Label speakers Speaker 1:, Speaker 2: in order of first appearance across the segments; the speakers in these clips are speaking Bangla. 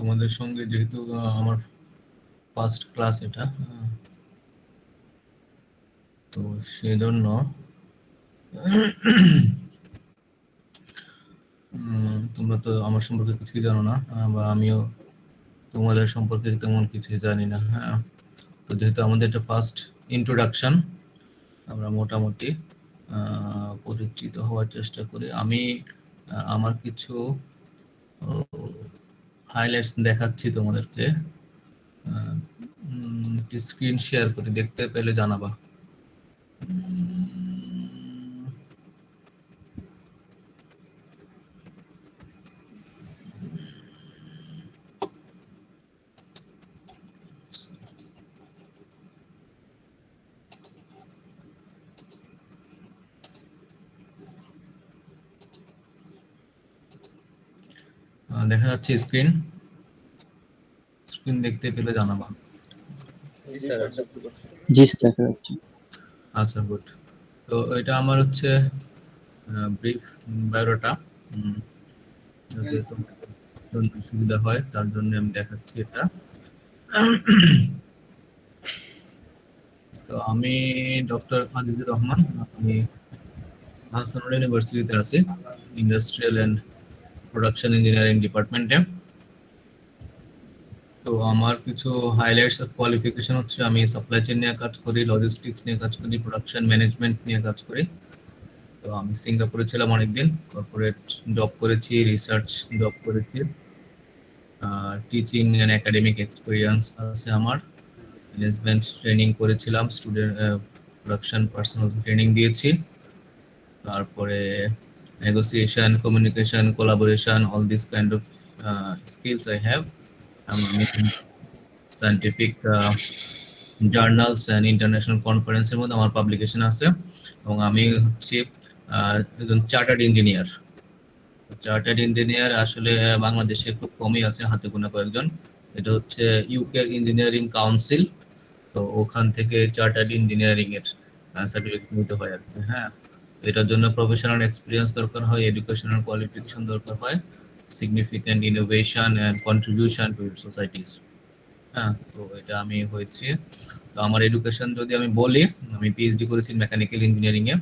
Speaker 1: তোমাদের সঙ্গে যেহেতু আমার ফার্স্ট ক্লাস এটা, তো সেজন্য তোমরা তো আমার সম্পর্কে কিছুই জানো না, বা আমিও তোমাদের সম্পর্কে তেমন কিছুই জানি না। হ্যাঁ, তো যেহেতু আমাদের এটা ফার্স্ট ইন্ট্রোডাকশন, আমরা মোটামুটি পরিচিত হওয়ার চেষ্টা করি। আমি আমার কিছু হাইলাইটস দেখাচ্ছি তোমাদেরকে। স্ক্রিন শেয়ার করি, দেখতে পেলে জানাবা। দেখা যাচ্ছে স্ক্রিন দেখতে পেলে জানাবা।
Speaker 2: জি স্যার, দেখা যাচ্ছে।
Speaker 1: আচ্ছা, গুড। তো এটা আমার হচ্ছে ব্রিফ বায়োডাটা, যাতে তোমাদের সুবিধা হয় তার জন্য আমি দেখাচ্ছি এটা। তো আমি ডক্টর আজিজুর রহমান, আমি হাসানুল ইউনিভার্সিটিতে আছি, ইন্ডাস্ট্রিয়াল অ্যান্ড প্রোডাকশন ইঞ্জিনিয়ারিং ডিপার্টমেন্টে। তো আমার কিছু হাইলাইটস অফ কোয়ালিফিকেশন হচ্ছে আমি সাপ্লাই চেইন নিয়ে কাজ করি, লজিস্টিক্স নিয়ে কাজ করি, প্রোডাকশন ম্যানেজমেন্ট নিয়ে কাজ করি। তো আমি সিঙ্গাপুরে ছিলাম অনেকদিন, কর্পোরেট জব করেছি, রিসার্চ জব করেছি, টিচিং অ্যান্ড একাডেমিক এক্সপিরিয়েন্স আছে আমার। ম্যানেজমেন্ট ট্রেনিং করেছিলাম, স্টুডেন্ট প্রোডাকশন পার্সোনাল ট্রেনিং দিয়েছি। তারপরে negotiation, communication, collaboration, all this kind of skills I have. আমি সায়েন্টিফিক জার্নালস অ্যান্ড ইন্টারন্যাশনাল কনফারেন্সের মধ্যে আমার পাবলিকেশন আছে, এবং আমি হচ্ছে একজন চার্টার্ড ইঞ্জিনিয়ার। চার্টার্ড ইঞ্জিনিয়ার আসলে বাংলাদেশে খুব কমই আছে, হাতে গোনা কয়েকজন। এটা হচ্ছে ইউকে ইঞ্জিনিয়ারিং কাউন্সিল, তো ওখান থেকে চার্টার্ড ইঞ্জিনিয়ারিং এর সার্টিফিকেট নিতে হয় আর কি। হ্যাঁ, এটার জন্য প্রফেশনাল এক্সপিরিয়েন্স দরকার হয়, এডুকেশনাল কোয়ালিফিকেশন দরকার হয়, significant innovation and contribution to societies. হ্যাঁ, তো এটা আমি হয়েছে। তো আমার এডুকেশন যদি আমি বলি, আমি পিএইচডি করেছি mechanical engineering A,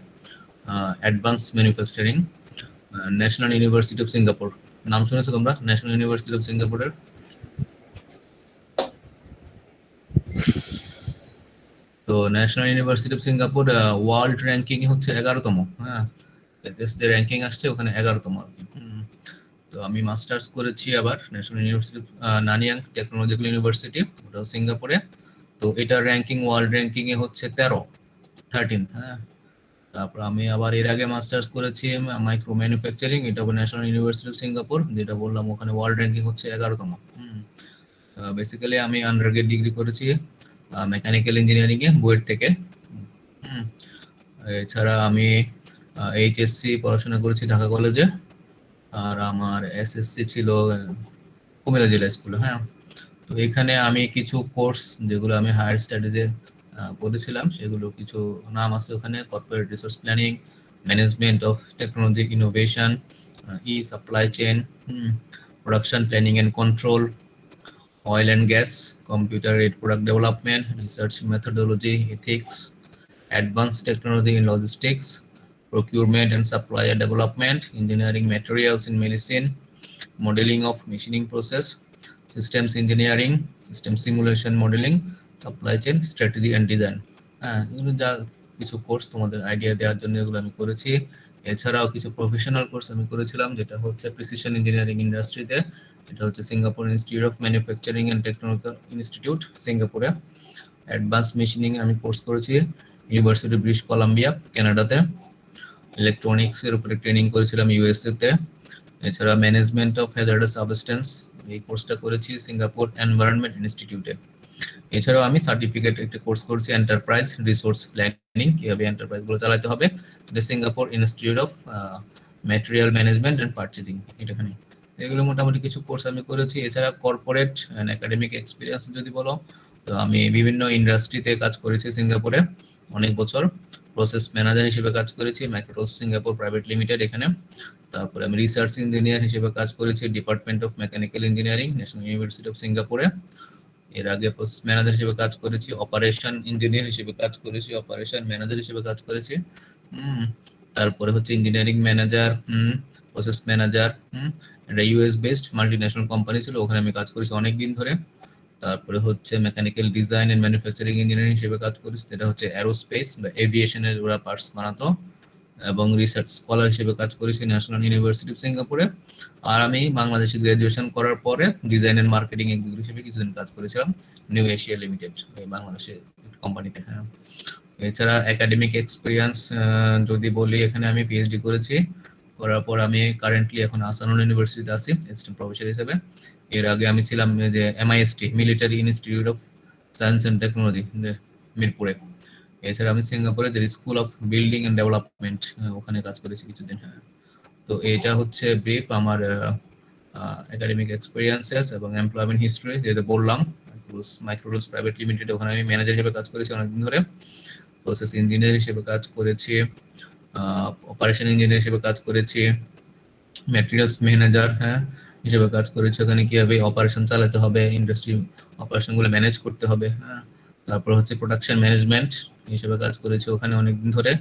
Speaker 1: advance manufacturing, national university of Singapore. নাম শুনেছো তোমরা ন্যাশনাল ইউনিভার্সিটি অফ সিঙ্গাপুরের? তো national university of Singapore world ranking হচ্ছে 11তম। হ্যাঁ, যে র্যাঙ্কিং আসছে ওখানে 11তম আর কি। তো আমি মাস্টার্স করেছি আবার national university Nanyang technological university, ওটাও সিঙ্গাপুরে। তো এটার র্যাঙ্কিং ওয়ার্ল্ড র্যাঙ্কিং এ হচ্ছে 13। হ্যাঁ, তারপর আমি আবার এর আগে মাস্টার্স করেছি মাইক্রো ম্যানুফ্যাকচারিং, এটা ন্যাশনাল ইউনিভার্সিটি অফ সিঙ্গাপুর, যেটা বললাম ওখানে ওয়ার্ল্ড র্যাঙ্কিং হচ্ছে 11তম। বেসিক্যালি আমি আন্ডারগ্রেড ডিগ্রি করেছি মেকানিক্যাল ইঞ্জিনিয়ারিং এ বুয়েট থেকে। এছাড়া আমি এইচএসসি পড়াশোনা করেছি ঢাকা কলেজে, আর আমার এসএসসি ছিল কুমিল্লা জেলা স্কুলে। হ্যাঁ, তো এখানে আমি কিছু কোর্স যেগুলো আমি হায়ার স্টাডিজে পড়েছিলাম, সেগুলো কিছু নাম আছে ওখানে: corporate resource planning, management of technology innovation, E supply chain, production planning and control, oil and gas, computer aided product development, research methodology, ethics, advanced technology in logistics, procurement and supplier development, engineering materials in medicine, modeling of machining process, systems engineering, system simulation modeling, supply chain strategy and design. হ্যাঁ, এগুলো যা কিছু কোর্স তোমাদের আইডিয়া দেওয়ার জন্য এগুলো আমি করেছি। এছাড়াও কিছু প্রফেশনাল কোর্স আমি করেছিলাম, যেটা হচ্ছে প্রিসিশন ইঞ্জিনিয়ারিং ইন্ডাস্ট্রিতে, এটা হচ্ছে Singapore institute of manufacturing and technological institute সিঙ্গাপুরে। অ্যাডভান্স মেশিনিং আমি কোর্স করেছি ইউনিভার্সিটি ব্রিটিশ কলাম্বিয়া কানাডাতে। ইলেকট্রনিক্স এর উপরে ট্রেনিং করেছিলাম ইউএসএ তে। এছাড়া ম্যানেজমেন্ট অফ হ্যাজার্ডাস সাবস্টেন্স, এই কোর্সটা করেছি সিঙ্গাপুর এনভায়রনমেন্ট ইনস্টিটিউটে। এছাড়াও আমি সার্টিফিকেট একটা কোর্স করছি এন্টারপ্রাইজ রিসোর্স প্ল্যানিং, কিভাবে এন্টারপ্রাইজ গুলো চালাতে হবে, এটা Singapore institute of Material Management and Purchasing, এটাখানে। এগুলো মোটামুটি কিছু কোর্স আমি করেছি। এছাড়া কর্পোরেট এন্ড একাডেমিক এক্সপিরিয়েন্স যদি বলো, তো আমি বিভিন্ন ইন্ডাস্ট্রিতে কাজ করেছি সিঙ্গাপুরে অনেক বছর। প্রসেস ম্যানেজার হিসেবে কাজ করেছি মাইক্রোটস সিঙ্গাপুর প্রাইভেট লিমিটেড এখানে। তারপরে আমি রিসার্চ ইঞ্জিনিয়ার হিসেবে কাজ করেছি department of Mechanical engineering national university of সিঙ্গাপুরে। এর আগে প্রসেস ম্যানেজার হিসেবে কাজ করেছি, অপারেশন ইঞ্জিনিয়ার হিসেবে কাজ করেছি, অপারেশন ম্যানেজার হিসেবে কাজ করেছি। তারপরে হচ্ছে ইঞ্জিনিয়ারিং ম্যানেজার, প্রসেস ম্যানেজার, এটা ইউএস বেসড মাল্টিন্যাশনাল কোম্পানি ছিল, ওখানে আমি কাজ করেছি অনেক দিন ধরে। তারপরে হচ্ছে mechanical design and manufacturing engineering হিসেবে কাজ করেছি, যেটা হচ্ছে অ্যারোস্পেস বা এভিয়েশনের ওরা পার্টস বানাতো। এবং রিসার্চ স্কলার হিসেবে কাজ করেছি ন্যাশনাল ইউনিভার্সিটি অফ সিঙ্গাপুরে। আর আমি বাংলাদেশে গ্রাজুয়েশন করার পরে ডিজাইন এন্ড মার্কেটিং এক্সিকিউটিভ হিসেবে কিছুদিন কাজ করেছিলাম নিউ এশিয়া লিমিটেড বাংলাদেশের কোম্পানিতে। হ্যাঁ, এছাড়া একাডেমিক এক্সপিরিয়েন্স যদি বলি, এখানে আমি পিএইচডি করেছি, করার পর আমি কারেন্টলি এখন আসানুল ইউনিভার্সিটিতে আছি অ্যাসিস্ট্যান্ট প্রফেসর হিসেবে। এর আগে আমি ছিলাম যে MIST military institute of science and technology মিরপুরে। এছাড়া আমি সিঙ্গাপুরে যে school of building and development ওখানে কাজ করেছি কিছুদিন। হ্যাঁ, তো এটা হচ্ছে ব্রিফ আমার একাডেমিক এক্সপিরিয়েন্সেস এবং এমপ্লয়মেন্ট হিস্ট্রি, যেটা বললাম মাইক্রোটস প্রাইভেট লিমিটেড, ওখানে আমি ম্যানেজার হিসেবে কাজ করেছি অনেকদিন ধরে। প্রসেস ইঞ্জিনিয়ার হিসেবে কাজ করেছি, অপারেশন ইঞ্জিনিয়ার হিসেবে কাজ করেছি, ম্যাটেরিয়ালস ম্যানেজার হিসেবে কাজ করেছি, ওখানে কিভাবে অপারেশন চালাতে হবে, ইন্ডাস্ট্রি অপারেশনগুলো ম্যানেজ করতে হবে। হ্যাঁ, তারপর হচ্ছে প্রোডাকশন ম্যানেজমেন্ট হিসেবে কাজ করেছি ওখানে অনেকদিন ধরে।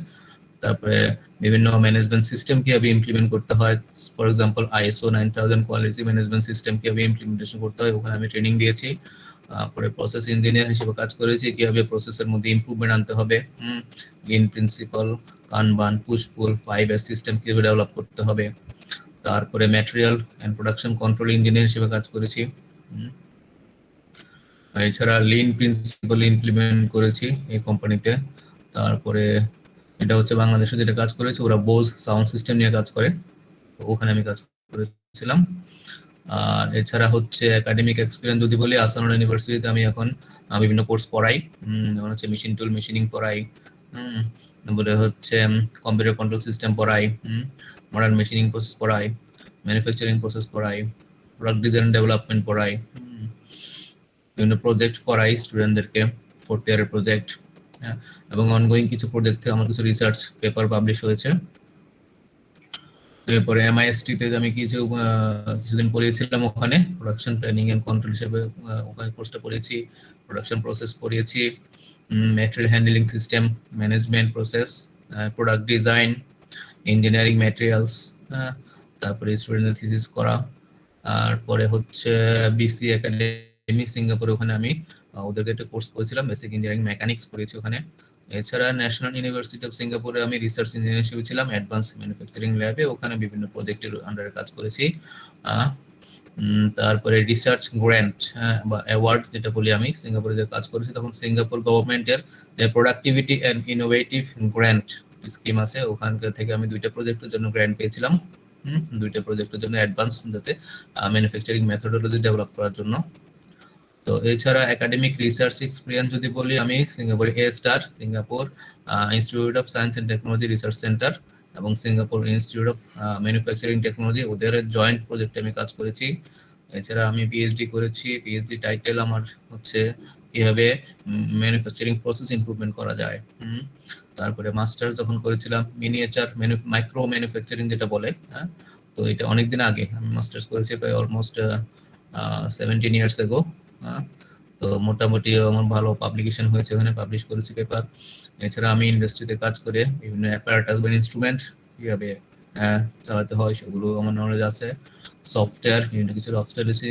Speaker 1: তারপরে বিভিন্ন ম্যানেজমেন্ট সিস্টেম কিভাবে ইমপ্লিমেন্ট করতে হয়, for example ISO 9000 quality management system কিভাবে ইমপ্লিমেন্টেশন করতে হয়, ওখানে আমি ট্রেনিং দিয়েছি। পরে প্রসেস ইঞ্জিনিয়ার হিসেবে কাজ করেছি, কিভাবে প্রসেসের মধ্যে ইমপ্রুভমেন্ট আনতে হবে, lean principle, kanban, push pull, 5S system কিভাবে ডেভেলপ করতে হবে। তারপরে material and production control engineer হিসেবে কাজ করেছি। এছাড়া লিন প্রিন্সিপাল ইমপ্লিমেন্ট করেছি এই কোম্পানিতে। তারপরে এটা হচ্ছে বাংলাদেশে যেটা কাজ করেছি, ওরা বোস সাউন্ড সিস্টেম নিয়ে কাজ করে, ওখানে আমি কাজ করেছিলাম। আর এছাড়া হচ্ছে একাডেমিক এক্সপিরিয়েন্স যদি বলি, আসানুল ইউনিভার্সিটিতে আমি এখন বিভিন্ন কোর্স পড়াই, যেমন হচ্ছে মেশিন টুল মেশিনিং পড়াই, তারপরে হচ্ছে কম্পিউটার কন্ট্রোল সিস্টেম পড়াই, মডার্ন মেশিনিং প্রসেস পড়াই, ম্যানুফ্যাকচারিং প্রসেস পড়াই, প্রোডাক্ট ডিজাইন ডেভেলপমেন্ট পড়াই, বিভিন্ন প্রজেক্ট করাই স্টুডেন্টদেরকে, 4th ইয়ারের প্রজেক্ট, এবং অনগোয়িং কিছু প্রজেক্ট থেকে আমার কিছু রিসার্চ পেপার পাবলিশ হয়েছে। এরপরে এমআইএসটি তে আমি কিছুদিন পড়িয়েছিলাম, ওখানে প্রোডাকশন প্ল্যানিং এন্ড কন্ট্রোল হিসেবে ওখানে কোর্সটা পড়িয়েছি, প্রোডাকশন প্রসেস পড়িয়েছি, material handling system management process, product design, engineering materials, তারপরে স্টুডেন্টদের থিসিস করা। আর পরে হচ্ছে বিসি একাডেমি সিঙ্গাপুরে, ওখানে আমি ওদেরকে একটা কোর্স করেছিলাম, বেসিক ইঞ্জিনিয়ারিং মেকানিক্স পড়িয়েছি ওখানে। এছাড়া ন্যাশনাল ইউনিভার্সিটি অফ সিঙ্গাপুরে আমি রিসার্চ ইঞ্জিনিয়ার হিসেবে ছিলাম অ্যাডভান্স ম্যানুফ্যাকচারিং ল্যাবে, ওখানে বিভিন্ন প্রজেক্টের আন্ডারে কাজ করেছি। তারপরে রিসার্চ গ্র্যান্ট বা অ্যাওয়ার্ড যেটা বলি, আমি সিঙ্গাপুরে যে কাজ করেছি তখন সিঙ্গাপুর গভর্নমেন্টের productivity and innovative grant scheme আছে, ওখান থেকে আমি 2টা প্রজেক্টের জন্য গ্র্যান্ট পেয়েছিলাম। 2টা প্রজেক্টের জন্য অ্যাডভান্স, যাতে ম্যানুফ্যাকচারিং মেথোডোলজি ডেভেলপ করার জন্য। তো এছাড়া একাডেমিক রিসার্চ এক্সপিরিয়েন্স যদি বলি, আমি সিঙ্গাপুরে A*STAR Singapore institute of science and technology research centre এবং Singapore institute of manufacturing technology, ওদের জয়েন্ট প্রজেক্টে আমি কাজ করেছি। এছাড়া আমি পিএইচডি করেছি, পিএইচডি টাইটেল আমার হচ্ছে কিভাবে ম্যানুফ্যাকচারিং প্রসেস ইমপ্রুভমেন্ট করা যায়। তারপরে মাস্টার্স যখন করেছিলাম মিনিয়েচার মাইক্রো ম্যানুফ্যাকচারিং যেটা বলে, তো এটা অনেকদিন আগে আমি মাস্টার্স করেছি, প্রায় অলমোস্ট 17 ইয়ার্স এগো। তো মোটামুটি আমার ভালো পাবলিকেশন হয়েছে, ওখানে পাবলিশ করেছি পেপার। এছাড়া আমি ইন্ডাস্ট্রিতে কাজ করে বিভিন্ন অ্যাপারেটাস বা ইনস্ট্রুমেন্ট কিভাবে চালাতে হয় সেগুলো আমার নলেজ আছে। সফটওয়্যার, বিভিন্ন কিছু সফটওয়্যার আছে।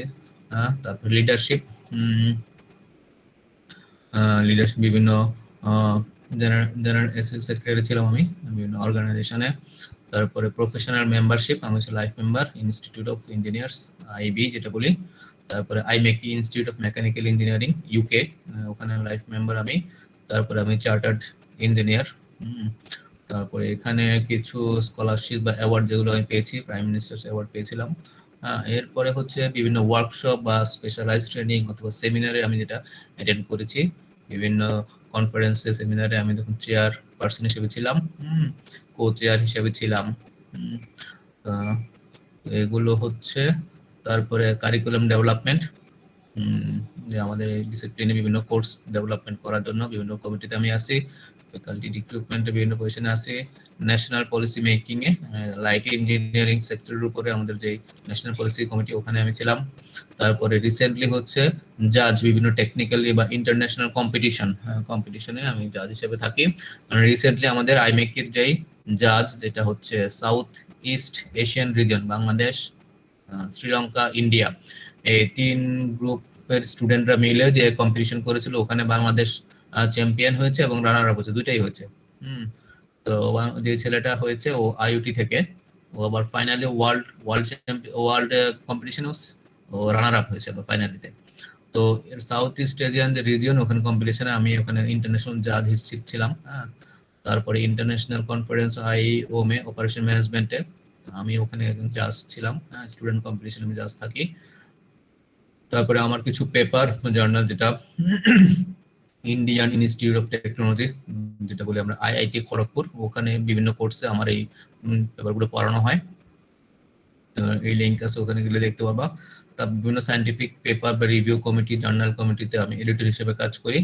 Speaker 1: তারপর লিডারশিপ, বিভিন্ন জেনারেল সেক্রেটারি ছিলাম আমি বিভিন্ন অর্গানাইজেশনে। তারপরে প্রফেশনাল মেম্বারশিপ, আমি হচ্ছে life member Institute of Engineers IB যেটা বলি। তারপরে IMechE Institute of Mechanical Engineering UK, ওখানে লাইফ মেম্বার আমি। তারপরে আমি চার্টার্ড ইঞ্জিনিয়ার। তারপরে এখানে কিছু স্কলারশিপ বা অ্যাওয়ার্ড যেগুলো আমি পেয়েছি, প্রাইম মিনিস্টার্স অ্যাওয়ার্ড পেয়েছিলাম। এরপরে হচ্ছে বিভিন্ন ওয়ার্কশপ বা স্পেশালাইজ ট্রেনিং অথবা সেমিনারে আমি যেটা অ্যাটেন্ড করেছি, বিভিন্ন কনফারেন্সে সেমিনারে আমি তখন চেয়ার পার্সন হিসেবে ছিলাম, কো চেয়ার হিসেবে ছিলাম। এগুলো হচ্ছে। তারপরে কারিকুলাম ডেভেলপমেন্ট, যে আমাদের এই ডিসিপ্লিনে বিভিন্ন কোর্স ডেভেলপমেন্ট করার জন্য বিভিন্ন কমিটিতে আমি আছি, ফ্যাকাল্টি রিক্রুটমেন্টে বিভিন্ন পজিশনে আছি, ন্যাশনাল পলিসি মেকিং এ লাইক ইঞ্জিনিয়ারিং সেক্টরের উপরে আমাদের যে ন্যাশনাল পলিসি কমিটি ওখানে আমি ছিলাম। তারপরে রিসেন্টলি হচ্ছে জাজ বিভিন্ন টেকনিক্যালি বা ইন্টারন্যাশনাল কম্পিটিশনে আমি জাজ হিসেবে থাকি। রিসেন্টলি আমাদের আইমেকির যেই জাজ যেটা হচ্ছে south east Asian reason, Bangladesh, Sri Lanka, India, এই 3 গ্রুপের স্টুডেন্টরা মিলে যে কম্পিটিশন করেছিল ওখানে বাংলাদেশ চ্যাম্পিয়ন হয়েছে এবং রানার আপ হয়েছে, দুইটাই হয়েছে। তো যে ছেলেটা হয়েছে ও আইইউটি থেকে, ও আবার ফাইনালি ওয়ার্ল্ড কম্পিটিশনে ও রানার আপ হয়েছে ফাইনালিতে। তো সাউথ ইস্ট এশিয়ান যে রিজিয়ন ওখানে কম্পিটিশনে আমি ওখানে ইন্টারন্যাশনাল জাজ হিসেবে ছিলাম। তারপরে ইন্টারন্যাশনাল কনফারেন্স আইওএম অপারেশন ম্যানেজমেন্টে আমি ওখানে একজন জাজ ছিলাম, স্টুডেন্ট কম্পিটিশনে আমি জাজ থাকি। তারপরে আমার কিছু পেপার জার্নাল, যেটা ইন্ডিয়ান ইনস্টিটিউট অফ টেকনোলজি, যেটা বলি আমরা আইআইটি খড়গপুর, ওখানে বিভিন্ন কোর্সে আমার এই পেপারগুলো পড়ানো হয়। এই লিঙ্ক আছে, ওখানে গেলে দেখতে পাবা। তার বিভিন্ন সায়েন্টিফিক পেপার বা রিভিউ কমিটি, জার্নাল কমিটিতে আমি এডিটর হিসেবে কাজ করি।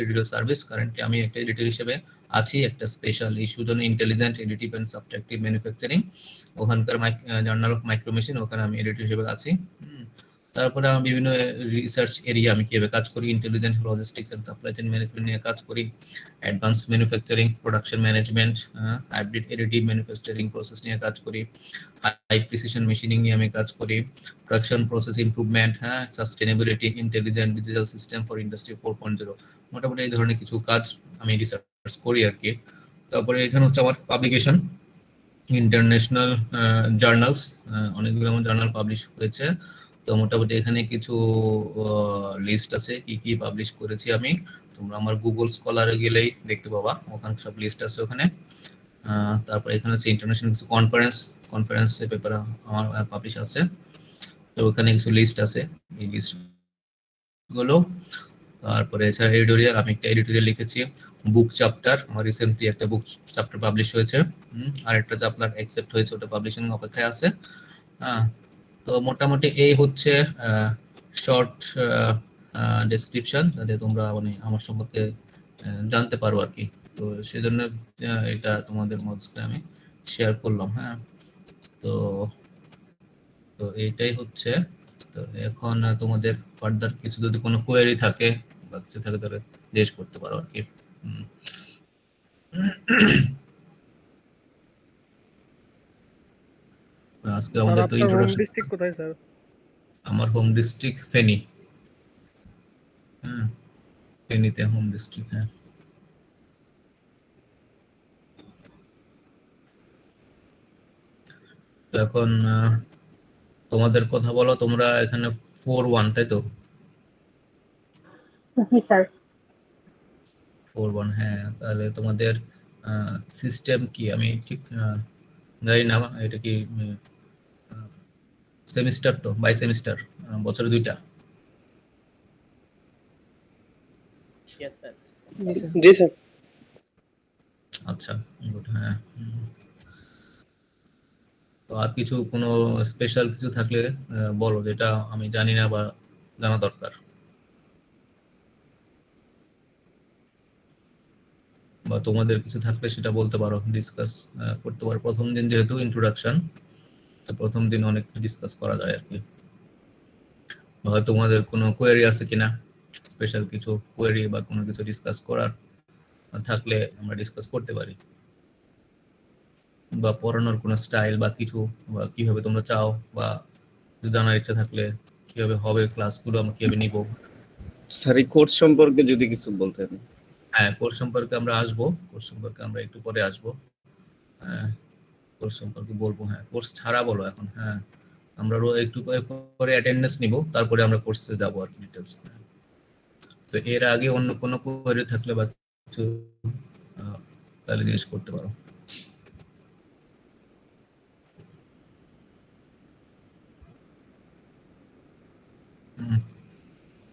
Speaker 1: এডিটর সার্ভিস কারেন্টলি আমি একটা এডিটর হিসেবে আছি একটা স্পেশাল ইস্যুর জন্য, ইন্টেলিজেন্ট এডিটিভ এন্ড সাবট্রাকটিভ ম্যানুফ্যাকচারিং, ওখানকার জার্নাল অফ মাইক্রোমেশিন, ওখানে আমি এডিটর হিসেবে আছি। তারপরে আমি বিভিন্ন রিসার্চ এরিয়া আমি কিভাবে কাজ করি, intelligent logistics and supply chain management নিয়ে কাজ করি, advance manufacturing, production management, hybrid additive manufacturing process নিয়ে কাজ করি, হাই প্রিসিশন মেশিনিং নিয়ে আমি কাজ করি, production process improvement, sustainability, intelligent digital system for industry 4.0, মোটামুটি এই ধরনের কিছু কাজ আমি রিসার্চ করি আর কি। তারপরে এখানে হচ্ছে আমার পাবলিকেশন, ইন্টারন্যাশনাল জার্নালস, অনেকগুলো আমার জার্নাল পাবলিশ হয়েছে। তো মোটামুটি এখানে কিছু লিস্ট আছে কি কি পাবলিশ করেছি আমি, তোমরা আমার গুগল স্কলারে গেলেই দেখতে পাবা, ওখানে সব লিস্ট আছে ওখানে। তারপর এখানে হচ্ছে ইন্টারন্যাশনাল কিছু কনফারেন্স পেপার আমার পাবলিশ আছে, তো ওখানে কিছু লিস্ট আছে, এই লিস্ট গুলো। তারপরে এছাড়া এডিটোরিয়াল, আমি একটা এডিটোরিয়াল লিখেছি, বুক চ্যাপ্টার, আমার রিসেন্টলি একটা বুক চ্যাপ্টার পাবলিশ হয়েছে, আর একটা চ্যাপ্টার অ্যাকসেপ্ট হয়েছে, ওটা পাবলিশিং অপেক্ষায় আছে। তো মোটামুটি এই হচ্ছে শর্ট ডেসক্রিপশন, যাতে তোমরা মানে আমার সম্পর্কে জানতে পারো আর কি। তো সেজন্য এটা তোমাদের মধ্যে আমি শেয়ার করলাম। তো তো এইটাই হচ্ছে। তো এখন তোমাদের ফার্দার কিছু যদি কোনো কোয়েরি থাকে বা কিছু থাকে তাহলে জিজ্ঞেস করতে পারো আর কি। আজকে আমাদের তো ইন্ট্রোডাকশন।
Speaker 2: ডিস্ট্রিক্ট কোথায় স্যার?
Speaker 1: আমার হোম ডিস্ট্রিক্ট ফেনী। ফেনীতে হোম ডিস্ট্রিক্ট। তো এখন তোমাদের কথা বলো, তোমরা এখানে 4-1 তাই তো?
Speaker 3: জি স্যার।
Speaker 1: 4-1, হ্যাঁ। তাহলে তোমাদের সিস্টেম কি আমি ঠিক জানি না, এটা কি সেমিস্টার? তো বাই সেমিস্টার, বছরে 2টা?
Speaker 2: জি স্যার।
Speaker 1: আচ্ছা, গুড। হ্যাঁ। তো আর কিছু কোনো স্পেশাল কিছু থাকলে বলো, যেটা আমি জানি না বা জানা দরকার, বা তোমাদের কিছু থাকলে সেটা বলতে পারো, ডিসকাস করতে পারো। প্রথম দিন যেহেতু ইন্ট্রোডাকশন, তো প্রথম দিন অনেক ডিসকাস করা যায় আর কি। বা তোমাদের কোনো কোয়েরি আছে কিনা, স্পেশাল কিছু কোয়েরি বা কোনো কিছু ডিসকাস করার থাকলে আমরা ডিসকাস করতে পারি, বা পড়ানোর কোনো স্টাইল বা কিছু, বা কিভাবে তোমরা চাও, বা জানার ইচ্ছা থাকলে কিভাবে হবে ক্লাসগুলো, আমরা কিভাবে নিব।
Speaker 4: স্যার এই কোর্স সম্পর্কে যদি কিছু বলতেন।
Speaker 1: হ্যাঁ, কোর্স সম্পর্কে আমরা আসবো, কোর্স সম্পর্কে আমরা একটু পরে আসবো। কোর্স সম্পর্কে বলবো। হ্যাঁ, কোর্স ছাড়া বলো এখন। হ্যাঁ, আমরা একটু পরে অ্যাটেন্ডেন্স নিব, তারপরে আমরা কোর্সে যাবো আর ডিটেলস। তো এর আগে অন্য কোনো কোয়েরি থাকলে বা কিছু তাহলে জিজ্ঞেস করতে পারো।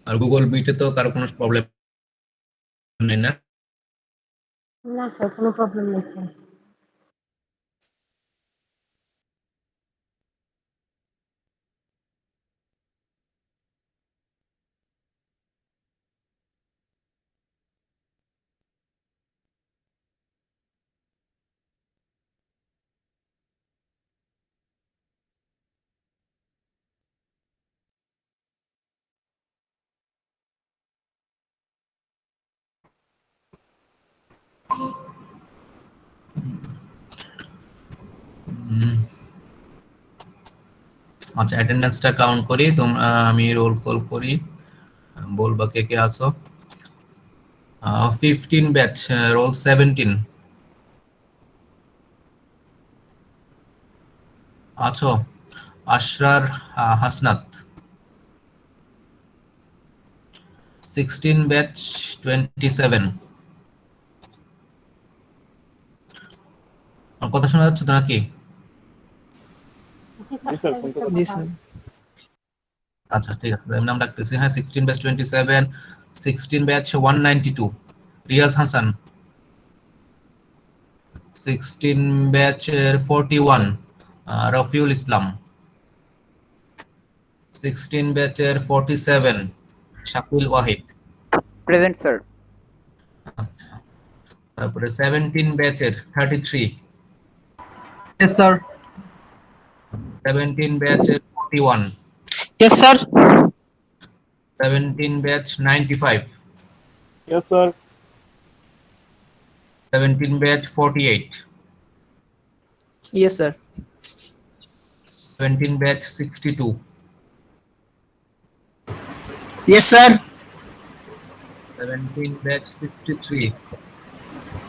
Speaker 1: আর গুগল মিটে তো কারো কোনো প্রবলেম নেই না?
Speaker 3: না স্যার, কোনো প্রবলেম নেই স্যার।
Speaker 1: আচ্ছা, অ্যাটেন্ডেন্সটা কাউন্ট করি। তোমরা, আমি রোল কল করি, বলবা কে কে আছো। 15 ব্যাচ, রোল 17 আছো। আশরার হাসনাত। 16 ব্যাচ 27। আমার কথা শোনা যাচ্ছে তো নাকি?
Speaker 2: জি স্যার, শুনতে পাচ্ছি। জি স্যার।
Speaker 1: আচ্ছা ঠিক আছে, আমি নাম রাখতেছি। হ্যাঁ, 16 batch 27, 16 batch 192 Riaz Hasan, 16 batch 41 Rafiul Islam, 16 ব্যাচের 47 শাকুল ওয়াহিদ।
Speaker 5: Present sir.
Speaker 1: আচ্ছা, তারপরে 17 ব্যাচের 33,
Speaker 5: ইয়েস স্যার।
Speaker 1: 17 ব্যাচের 41,
Speaker 5: yes sir.
Speaker 1: 17 batch 95,
Speaker 2: yes sir.
Speaker 1: 17 batch 48,
Speaker 5: yes sir.
Speaker 1: 17 batch 62,
Speaker 5: yes sir.
Speaker 1: 17 batch 63,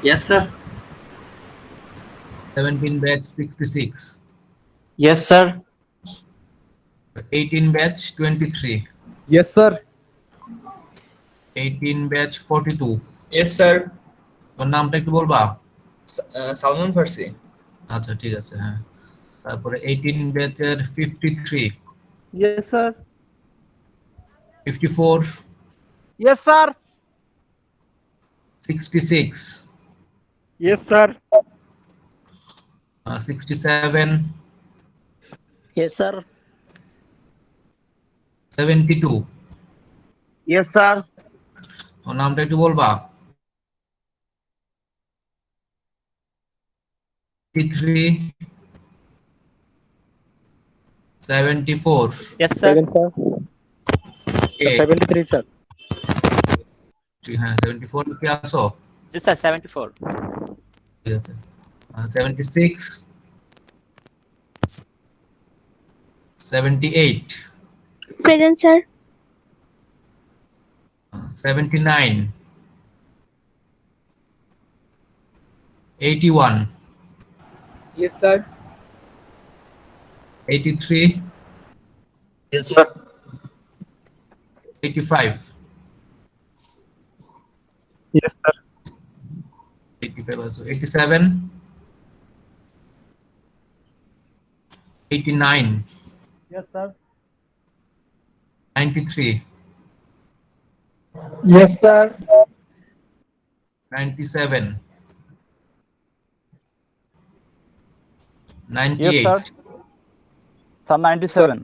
Speaker 5: yes sir.
Speaker 1: 17 batch 66,
Speaker 5: yes sir.
Speaker 1: 18 batch 23,
Speaker 5: yes sir.
Speaker 1: 18 batch 42।
Speaker 6: Yes sir.
Speaker 1: তোর নামটা একটু বলবা?
Speaker 6: সালমান ফার্সি।
Speaker 1: আচ্ছা ঠিক আছে, হ্যাঁ। তারপরে 18 ব্যাচের 53,
Speaker 5: yes sir.
Speaker 1: 54,
Speaker 5: yes sir.
Speaker 1: 66,
Speaker 2: yes sir.
Speaker 1: 67,
Speaker 5: yes sir.
Speaker 1: 72।
Speaker 5: Yes sir.
Speaker 1: তোর নামটা একটু বলবা? 83, 74,
Speaker 5: yes sir.
Speaker 2: Second sir. 73 sir.
Speaker 1: হ্যাঁ 74 কি আছো?
Speaker 5: জি স্যার 74।
Speaker 1: ঠিক আছে। 76, 78,
Speaker 7: present sir.
Speaker 1: 79, 81,
Speaker 6: yes sir.
Speaker 1: 83,
Speaker 5: yes sir.
Speaker 1: 85,
Speaker 2: yes sir.
Speaker 1: 85 also, 87, 89,
Speaker 2: yes sir.
Speaker 1: 93,
Speaker 2: yes sir.
Speaker 1: 97,
Speaker 5: yes
Speaker 1: 98।
Speaker 5: Sir. Sir 97।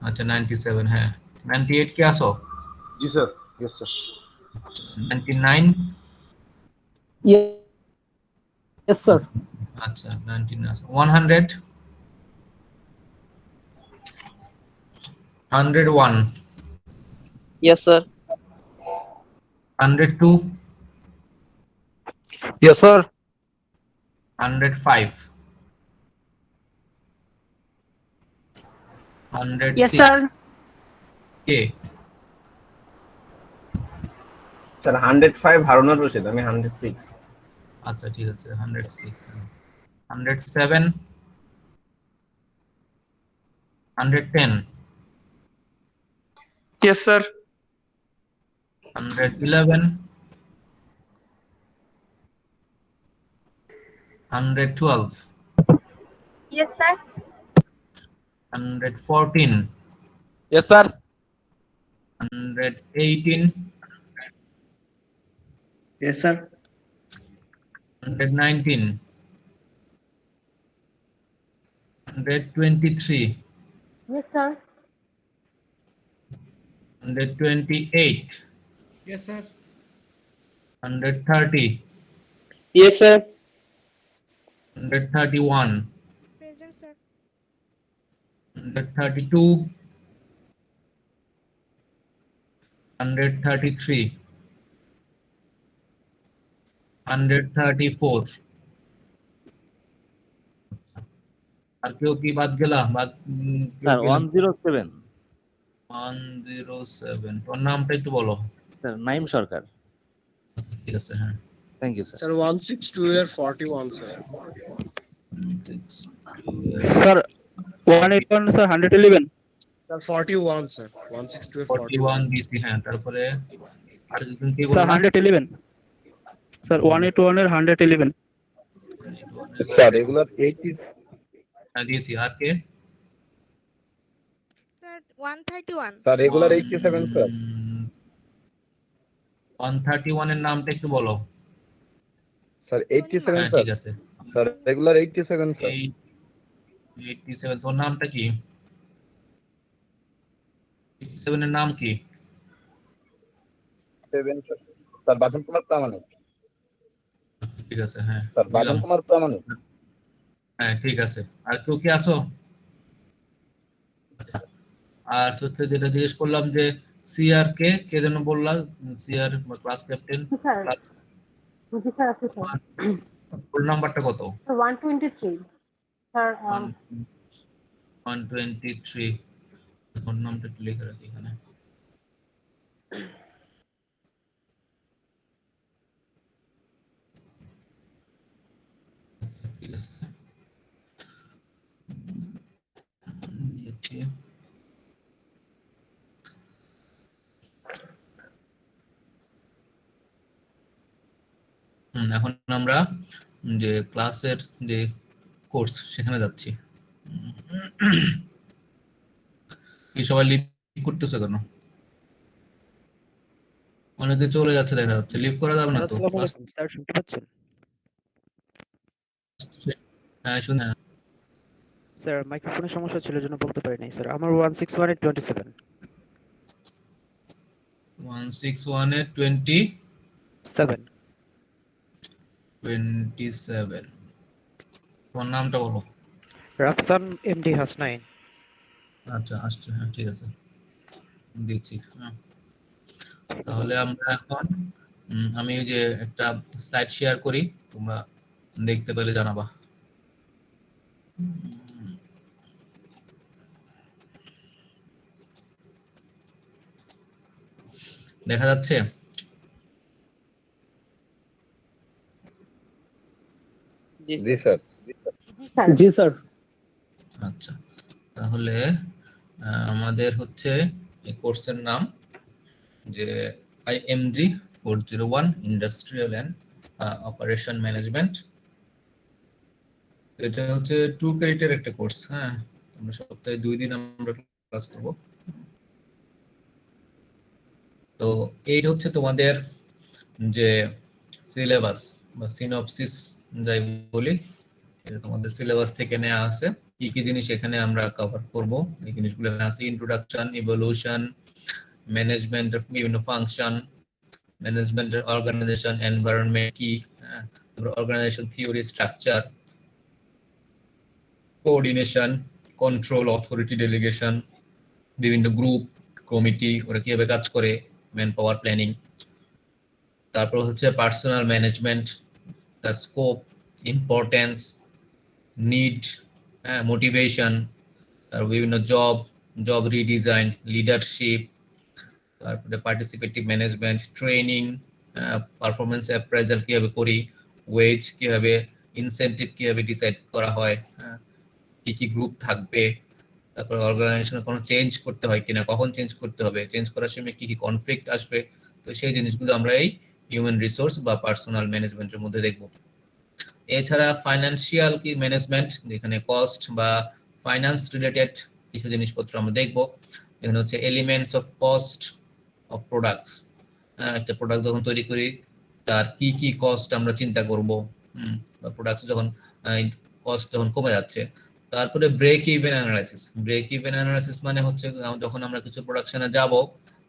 Speaker 1: আচ্ছা 97, হ্যাঁ। 98 কি আছো?
Speaker 8: জি sir, yes sir.
Speaker 1: 99,
Speaker 5: yes sir.
Speaker 1: আচ্ছা 19 আছে। 100, 101,
Speaker 5: yes sir.
Speaker 1: 102,
Speaker 5: yes sir.
Speaker 1: 105,
Speaker 7: yes
Speaker 1: 106
Speaker 7: sir.
Speaker 1: কে?
Speaker 4: স্যার 105 হারুনুর রশিদ, আমি 106।
Speaker 1: আচ্ছা ঠিক আছে, 106, 107, 110,
Speaker 5: yes sir.
Speaker 1: 111, 112,
Speaker 7: yes sir.
Speaker 1: 114,
Speaker 5: yes sir.
Speaker 1: 118,
Speaker 5: yes sir.
Speaker 1: 119, 123,
Speaker 3: Yes, sir.
Speaker 1: 128,
Speaker 6: yes sir.
Speaker 1: 130,
Speaker 5: yes sir.
Speaker 1: 131,
Speaker 7: present sir.
Speaker 1: 132, 133, 134, আর কেউ কি বাদ গেলা? বাদ
Speaker 9: স্যার 107
Speaker 1: 107, তোর নামটা একটু বলো।
Speaker 9: স্যার নাইম সরকার।
Speaker 1: ঠিক আছে, হ্যাঁ।
Speaker 9: Thank you sir.
Speaker 5: Sir, 162 এর 41, sir.
Speaker 1: 162
Speaker 2: Sir, 181, sir, 111.
Speaker 5: Sir, 41, sir. 162 এর
Speaker 1: 41 দিছি, হ্যাঁ। তারপরে আর একজন কে
Speaker 2: Sir,
Speaker 1: বললা?
Speaker 2: 111. Sir, 181 এর 111.
Speaker 8: Sir, regular 80.
Speaker 1: হ্যাঁ, দিয়েছি। আর কে?
Speaker 7: Sir, 131.
Speaker 8: Sir, regular 87, sir.
Speaker 1: 131 এর নামটা একটু বলো।
Speaker 8: Sir, 87,
Speaker 1: হ্যাঁ,
Speaker 8: sir.
Speaker 1: ঠিক আছে।
Speaker 8: Sir, regular 87, sir.
Speaker 1: 87, তোর নামটা কি? 87 এর নাম কি?
Speaker 8: 7, sir. Sir, বাদন কুমার প্রামাণিক।
Speaker 1: ঠিক আছে, হ্যাঁ।
Speaker 8: Sir, বাদন
Speaker 1: দিলাম।
Speaker 8: কুমার প্রামাণিক।
Speaker 1: হ্যাঁ, ঠিক আছে। আর কেউ কি আছো? আর সত্যি যেটা জিজ্ঞেস করলাম যে সিআর কে যেন বললা? CR class captain,
Speaker 3: sir
Speaker 1: class
Speaker 3: জি স্যার আছে স্যার
Speaker 1: রোল নাম্বারটা কত?
Speaker 3: 123 স্যার
Speaker 1: 123। ওর নামটা একটু লিখে রাখি এখানে। ঠিক আছে, দিয়েছি। এখন আমরা যে ক্লাসের যে কোর্স সেখানে যাচ্ছি। কি সবাই লিভ করতেছে কেন? অনেকে চলে যাচ্ছে, দেখা যাচ্ছে। লিভ করা যাবে না তো?
Speaker 2: স্যার শুনতে পাচ্ছেন?
Speaker 1: হ্যাঁ, শুনে।
Speaker 2: স্যার মাইক্রোফোনের সমস্যা ছিল জন্য বলতে পারি নাই স্যার। আমার 161 এর 27.
Speaker 1: 161 এর 27।
Speaker 2: 7.
Speaker 1: তোমার নামটা বলো।
Speaker 2: রাফসান এমডি হাসনাইন।
Speaker 1: আচ্ছা, আসছে, হ্যাঁ, ঠিক আছে, দিচ্ছি। হ্যাঁ, তাহলে আমরা এখন আমি ওই যে একটা স্লাইড শেয়ার করি, তোমরা দেখতে পেলে জানাবা। দেখা যাচ্ছে?
Speaker 8: জি স্যার।
Speaker 2: জি স্যার।
Speaker 1: আচ্ছা, তাহলে আমাদের হচ্ছে এই কোর্সের নাম যে IMG 401 industrial and operation management. এটা হচ্ছে 2 ক্রেডিটের একটা কোর্স। হ্যাঁ, আমরা সপ্তাহে 2 দিন আমরা ক্লাস করব। তো এই হচ্ছে তোমাদের যে সিলেবাস বা সিনপসিস যাই বলি, এটা তোমাদের সিলেবাস থেকে নেওয়া আছে। কি কি জিনিস এখানে আমরা কভার করব, এই জিনিসগুলো এখানে আছে। ইন্ট্রোডাকশন, ইভলিউশন, ম্যানেজমেন্ট অফ বিভিন্ন ফাংশন, ম্যানেজমেন্টের অর্গানাইজেশন, এনভায়রনমেন্ট কি, তারপর organisation theory, structure, coordination, control, authority, delegation, বিভিন্ন গ্রুপ, কমিটি, ওরা কিভাবে কাজ করে, ম্যান পাওয়ার প্ল্যানিং। তারপর হচ্ছে পার্সোনাল ম্যানেজমেন্ট, তার স্কোপ, ইম্পর্টেন্স, নিড, মোটিভেশন, তার বিভিন্ন জব রিডিজাইন, লিডারশিপ, তারপরে participative management, training, performance appraisal কিভাবে করি, ওয়েজ কিভাবে, ইনসেন্টিভ কিভাবে ডিসাইড করা হয়, কি কি গ্রুপ থাকবে, তারপর অর্গানাইজেশনে কোনো চেঞ্জ করতে হয় কিনা, কখন চেঞ্জ করতে হবে, চেঞ্জ করার সময় কি কি কনফ্লিক্ট আসবে। তো সেই জিনিসগুলো আমরা এই হিউম্যান রিসোর্স বা পার্সোনাল ম্যানেজমেন্টের মধ্যে দেখব। এছাড়া ফাইন্যান্সিয়াল কি ম্যানেজমেন্ট, যেখানে কস্ট বা ফাইন্যান্স রিলেটেড কিছু জিনিসপত্র আমরা দেখব। এখানে হচ্ছে elements of cost of products. একটা প্রোডাক্ট যখন তৈরি করি তার কি কি কস্ট আমরা চিন্তা করব, বা প্রোডাক্টস যখন কস্ট যখন কমে যাচ্ছে। তারপরে break even analysis. Break even analysis মানে হচ্ছে যখন আমরা কিছু প্রোডাকশনে যাব,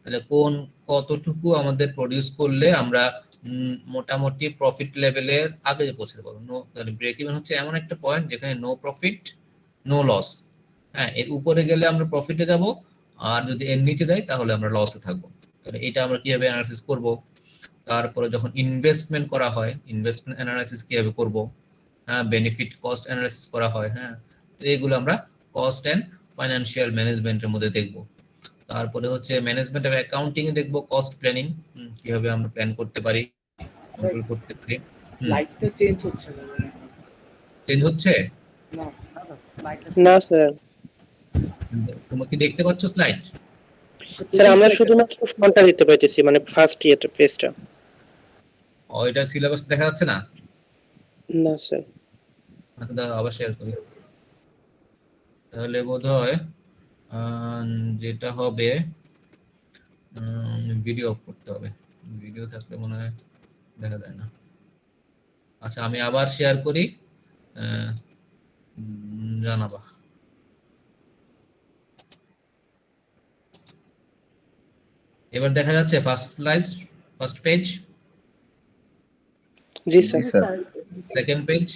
Speaker 1: তাহলে কতটুকু আমাদের প্রডিউস করলে আমরা মোটামুটি প্রফিট লেভেলের আগে পৌঁছতে পারবো। তাহলে ব্রেক ইভেন হচ্ছে এমন একটা পয়েন্ট যেখানে নো প্রফিট নো লস। হ্যাঁ, এর উপরে গেলে আমরা প্রফিটে যাব, আর যদি এর নিচে যাই তাহলে আমরা লসে থাকবো। তাহলে এটা আমরা কিভাবে অ্যানালাইসিস করব। তারপরে যখন ইনভেস্টমেন্ট করা হয়, ইনভেস্টমেন্ট অ্যানালাইসিস কিভাবে করব। হ্যাঁ, বেনিফিট কস্ট অ্যানালাইসিস করা হয়। হ্যাঁ, এইগুলো আমরা কস্ট এন্ড ফাইন্যান্সিয়াল ম্যানেজমেন্টের মধ্যে দেখব। তারপরে হচ্ছে ম্যানেজমেন্ট অফ অ্যাকাউন্টিং এ দেখব কস্ট প্ল্যানিং, কিভাবে আমরা প্ল্যান করতে পারি, কন্ট্রোল করতে পারি।
Speaker 6: লাইটটা চেঞ্জ হচ্ছে না
Speaker 1: চেঞ্জ হচ্ছে?
Speaker 2: না স্যার,
Speaker 1: তোমরা কি দেখতে পাচ্ছ স্লাইড?
Speaker 2: স্যার আমরা শুধুমাত্র ফ্রন্টটা দেখতে পাইতেছি, মানে ফার্স্ট ইয়ারটা পেজটা।
Speaker 1: এটা সিলেবাস দেখা যাচ্ছে না?
Speaker 2: না স্যার।
Speaker 1: আচ্ছা দাঁড়াও, আবার শেয়ার করি। তাহলে বোধহয় যেটা হবে, ভিডিও অফ করতে হবে, ভিডিও থাকলে মনে হয় দেখা যায় না। আচ্ছা আমি আবার শেয়ার করি, জানাবা। এবার দেখা যাচ্ছে ফার্স্ট পেজ,
Speaker 2: জি স্যার।
Speaker 1: সেকেন্ড পেজ,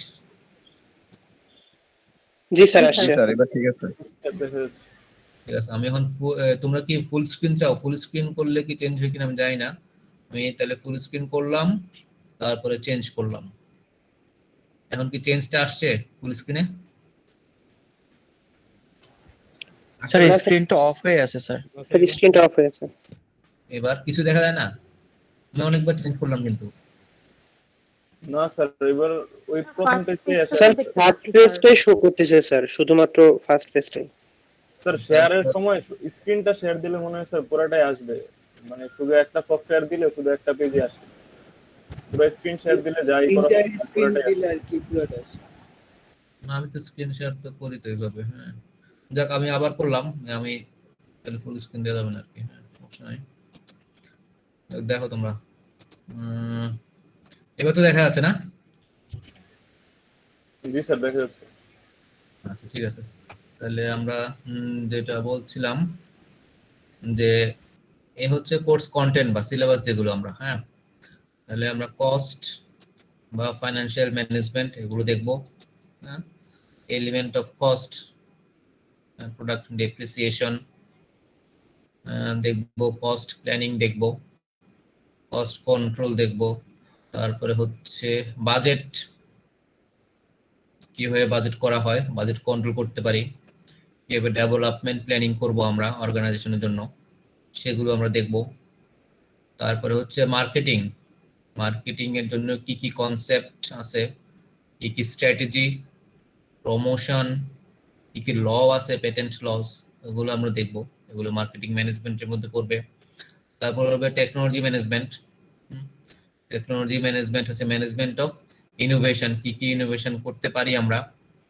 Speaker 2: জি স্যার আসছে।
Speaker 8: স্যার এবার ঠিক আছে।
Speaker 1: ঠিক আছে। আমি এখন তোমরা কি ফুল স্ক্রিন চাও? ফুল স্ক্রিন করলে কি চেঞ্জ হয় কিনা আমি জানি না। আমি তাহলে ফুল স্ক্রিন করলাম, তারপরে চেঞ্জ করলাম। এখন কি চেঞ্জটা আসছে ফুল স্ক্রিনে?
Speaker 2: স্যার স্ক্রিনটা অফ হয়ে আছে স্যার। স্যার স্ক্রিনটা অফ হয়ে আছে।
Speaker 1: এবার কিছু দেখা যায় না? আমি অনেকবার চেঞ্জ করলাম কিন্তু।
Speaker 3: না স্যার, এবার ওই প্রথম পেজটাই আছে
Speaker 2: স্যার ফার্স্ট পেজটাই শো করতেছে স্যার, শুধুমাত্র ফার্স্ট পেজটাই।
Speaker 3: স্যার। শেয়ারের সময় স্ক্রিনটা শেয়ার দিলে মনে হয় স্যার পুরোটাই আসবে, মানে শুধু একটা সফটওয়্যার দিলে শুধু একটা পেজে আসে, পুরো স্ক্রিন শেয়ার দিলে যাই করা
Speaker 6: স্ক্রিন দিলে আর কি পুরোটা আসে।
Speaker 1: না আমি তো স্ক্রিন শেয়ার তো করি তো এইভাবে। হ্যাঁ যাক, আমি আবার করলাম, আমি তাহলে ফুল স্ক্রিন দিয়ে যাবেন আর কি। হ্যাঁ সমস্যা নাই। দেখো তোমরা, এবার তো দেখা যাচ্ছে না?
Speaker 3: জি স্যার দেখা যাচ্ছে।
Speaker 1: আচ্ছা ঠিক আছে। তাহলে আমরা যেটা বলছিলাম যে এ হচ্ছে কোর্স কন্টেন্ট বা সিলেবাস যেগুলো আমরা, হ্যাঁ তাহলে আমরা কস্ট বা ফাইন্যান্সিয়াল ম্যানেজমেন্ট এগুলো দেখব। হ্যাঁ element of cost, product depreciation দেখব, কস্ট প্ল্যানিং দেখব, কস্ট কন্ট্রোল দেখব, তারপরে হচ্ছে বাজেট, কিভাবে বাজেট করা হয়, বাজেট কন্ট্রোল করতে পারি, কিভাবে ডেভেলপমেন্ট প্ল্যানিং করব আমরা অর্গানাইজেশনের জন্য, সেগুলো আমরা দেখব। তারপরে হচ্ছে মার্কেটিং, মার্কেটিং এর জন্য কি কি কনসেপ্ট আছে, কি কি স্ট্র্যাটেজি, প্রমোশন, কি কি ল আছে, পেটেন্ট লস, এগুলো আমরা দেখব। এগুলো মার্কেটিং ম্যানেজমেন্টের মধ্যে পড়বে। তারপর হবে টেকনোলজি ম্যানেজমেন্ট। টেকনোলজি ম্যানেজমেন্ট হচ্ছে ম্যানেজমেন্ট অফ ইনোভেশন, কি কি ইনোভেশন করতে পারি আমরা,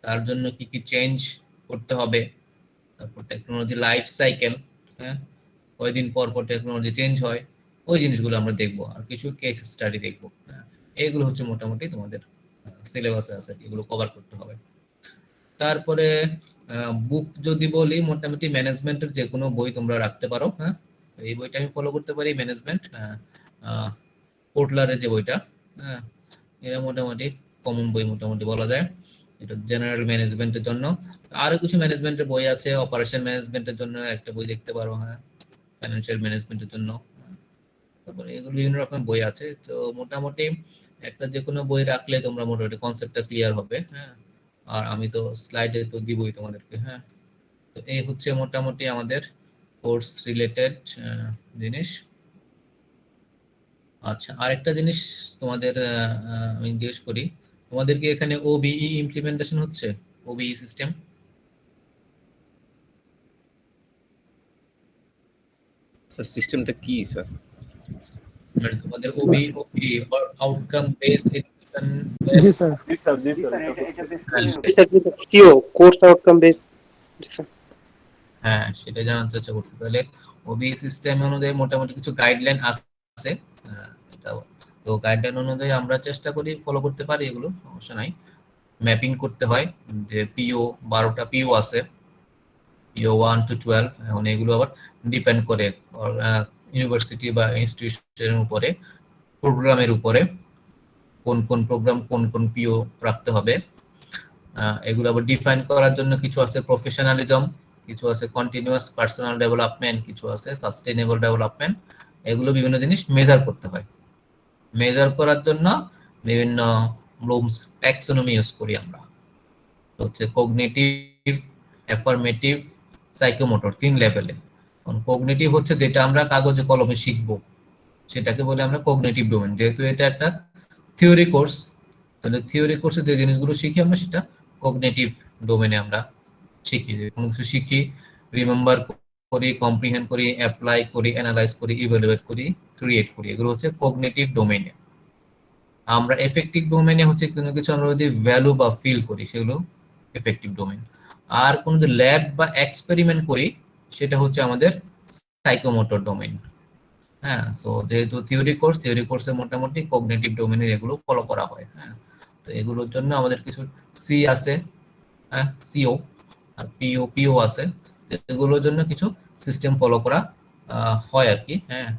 Speaker 1: তার জন্য কি কি চেঞ্জ করতে হবে। তারপর টেকনোলজি লাইফ সাইকেল, হ্যাঁ কয়দিন পর পর টেকনোলজি চেঞ্জ হয়, ওই জিনিসগুলো আমরা দেখবো। আর কিছু কেস স্টাডি দেখবো। এইগুলো হচ্ছে মোটামুটি তোমাদের সিলেবাসে আছে, এগুলো কভার করতে হবে। তারপরে বুক যদি বলি, মোটামুটি ম্যানেজমেন্টের যে কোনো বই তোমরা রাখতে পারো। হ্যাঁ এই বইটা আমি ফলো করতে পারি, ম্যানেজমেন্ট পোর্টলারের যে বইটা, হ্যাঁ এটা মোটামুটি কমন বই মোটামুটি বলা যায়। এটা জেনারেল ম্যানেজমেন্টের জন্য। আরো কিছু ম্যানেজমেন্টের বই আছে, অপারেশন ম্যানেজমেন্টের জন্য একটা বই দেখতে পারো, হ্যাঁ ফাইন্যান্সিয়াল ম্যানেজমেন্টের জন্য। তারপরে এগুলো বিভিন্ন রকম বই আছে। তো মোটামুটি একটা যে কোনো বই রাখলে তোমরা মোটামুটি কনসেপ্টটা ক্লিয়ার হবে। হ্যাঁ আর আমি তো স্লাইডে তো দিবই তোমাদেরকে। হ্যাঁ তো এই হচ্ছে মোটামুটি আমাদের কোর্স রিলেটেড জিনিস। আচ্ছা আরেকটা জিনিস তোমাদের আমি জিজ্ঞেস করি, তোমাদের কি এখানে ওবিই ইমপ্লিমেন্টেশন হচ্ছে, ওবিই সিস্টেম?
Speaker 4: স্যার সিস্টেমটা কি স্যার?
Speaker 1: মানে তোমাদের ওবিই আউটকাম বেসড এডুকেশন।
Speaker 2: জি স্যার।
Speaker 3: জি স্যার, জি sir.
Speaker 2: CO course outcome base. জি স্যার।
Speaker 1: হ্যাঁ সেটা জানার চেষ্টা করছি। তাহলে ওবিই সিস্টেম অনুযায়ী মোটামুটি কিছু গাইডলাইন আছে, এটা তো গাইডলাইন অনুযায়ী আমরা চেষ্টা করি ফলো করতে পারি, এগুলো সমস্যা নাই। ম্যাপিং করতে হয়, যে পিও 12টা পিও আছে, পিও 1 to 12। এখন এগুলো আবার ডিপেন্ড করে ইউনিভার্সিটি বা ইনস্টিটিউশনের উপরে, প্রোগ্রামের উপরে, কোন কোন প্রোগ্রাম কোন কোন পিও রাখতে হবে। এগুলো আবার ডিফাইন করার জন্য কিছু আছে প্রফেশনালিজম, কিছু আছে কন্টিনিউয়াস পার্সোনাল ডেভেলপমেন্ট, কিছু আছে সাস্টেইনেবল ডেভেলপমেন্ট। এগুলো বিভিন্ন জিনিস মেজার করতে হয়। মেজার করার জন্য বিভিন্ন ব্লুমস ট্যাক্সোনমি ইউজ করি আমরা। হচ্ছে কগনিটিভ অ্যাফার্মেটিভ, সাইকোমোটর, 3 লেভেলে। কগনিটিভ হচ্ছে যেটা আমরা কাগজে কলমে শিখবো, সেটাকে বলে আমরা কগনিটিভ ডোমেন। যেহেতু এটা একটা থিওরি কোর্স, তাহলে থিওরি কোর্সে যে জিনিসগুলো শিখি আমরা সেটা কগনিটিভ ডোমেনে আমরা শিখি। কোনো কিছু শিখি, রিমেম্বার করি, কম্প্রিহেন্ড করি, অ্যাপ্লাই করি, অ্যানালাইজ করি, ইভালুয়েট করি, ক্রিয়েট করি, এগুলো হচ্ছে কগনিটিভ ডোমেনে। আমরা এফেক্টিভ ডোমেনে হচ্ছে কোনো কিছু আমরা যদি ভ্যালু বা ফিল করি, সেগুলো এফেক্টিভ ডোমেন। আর কোনো যদি ল্যাব বা এক্সপেরিমেন্ট করি, সেটা হচ্ছে আমাদের সাইকোমোটর ডোমেন। হ্যাঁ, সো যেহেতু থিওরি কোর্সে মোটামুটি কগনিটিভ ডোমেনের এগুলো ফলো করা হয়। হ্যাঁ, তো এগুলোর জন্য আমাদের কিছু সি আছে, হ্যাঁ, সিও আর পিও আছে, এগুলোর জন্য কিছু সিস্টেম ফলো করা হয় আর কি। হ্যাঁ,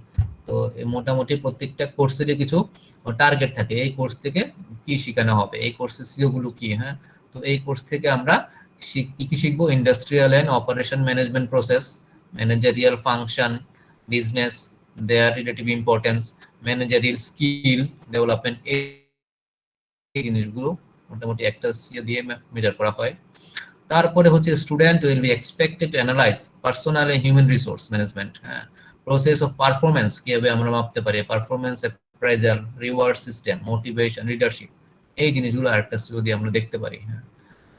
Speaker 1: তো মোটামুটি প্রত্যেকটা কোর্সেরই কিছু টার্গেট থাকে, এই কোর্স থেকে কি শেখানো হবে, এই কোর্সের সিও গুলো কি। হ্যাঁ, তো এই কোর্স থেকে আমরা কি কি শিখবো, industrial and operation management process, managerial function, business, their relative importance, managerial skill development, এই জিনিসগুলো মোটামুটি একটা সিও দিয়ে মেজার করা হয়। তারপরে হচ্ছে student will be expected to analyse personal and human resource management. হ্যাঁ, প্রসেস অফ পারফরমেন্স কিভাবে আমরা মাপতে পারি, performance appraisal, reward system, motivation, leadership, এই জিনিসগুলো আরেকটা সিও দিয়ে আমরা দেখতে পারি। হ্যাঁ,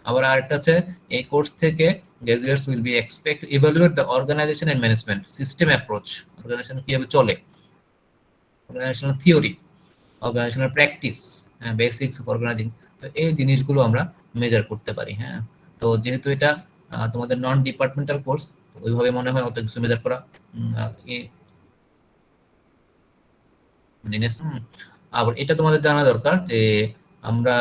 Speaker 1: আবার আরেকটা আছে, এই কোর্স থেকে graduates will be expect evaluate the organisation and management system approach, organisation কিভাবে চলে, organisational theory, organisational practice, basics of organising, তো এই জিনিসগুলো আমরা মেজার করতে পারি। হ্যাঁ, তো যেহেতু এটা তোমাদের নন ডিপার্টমেন্টাল কোর্স, ওইভাবে মনে হয় অত কিছু মেজার করা আবার এটা তোমাদের জানা দরকার যে আমরা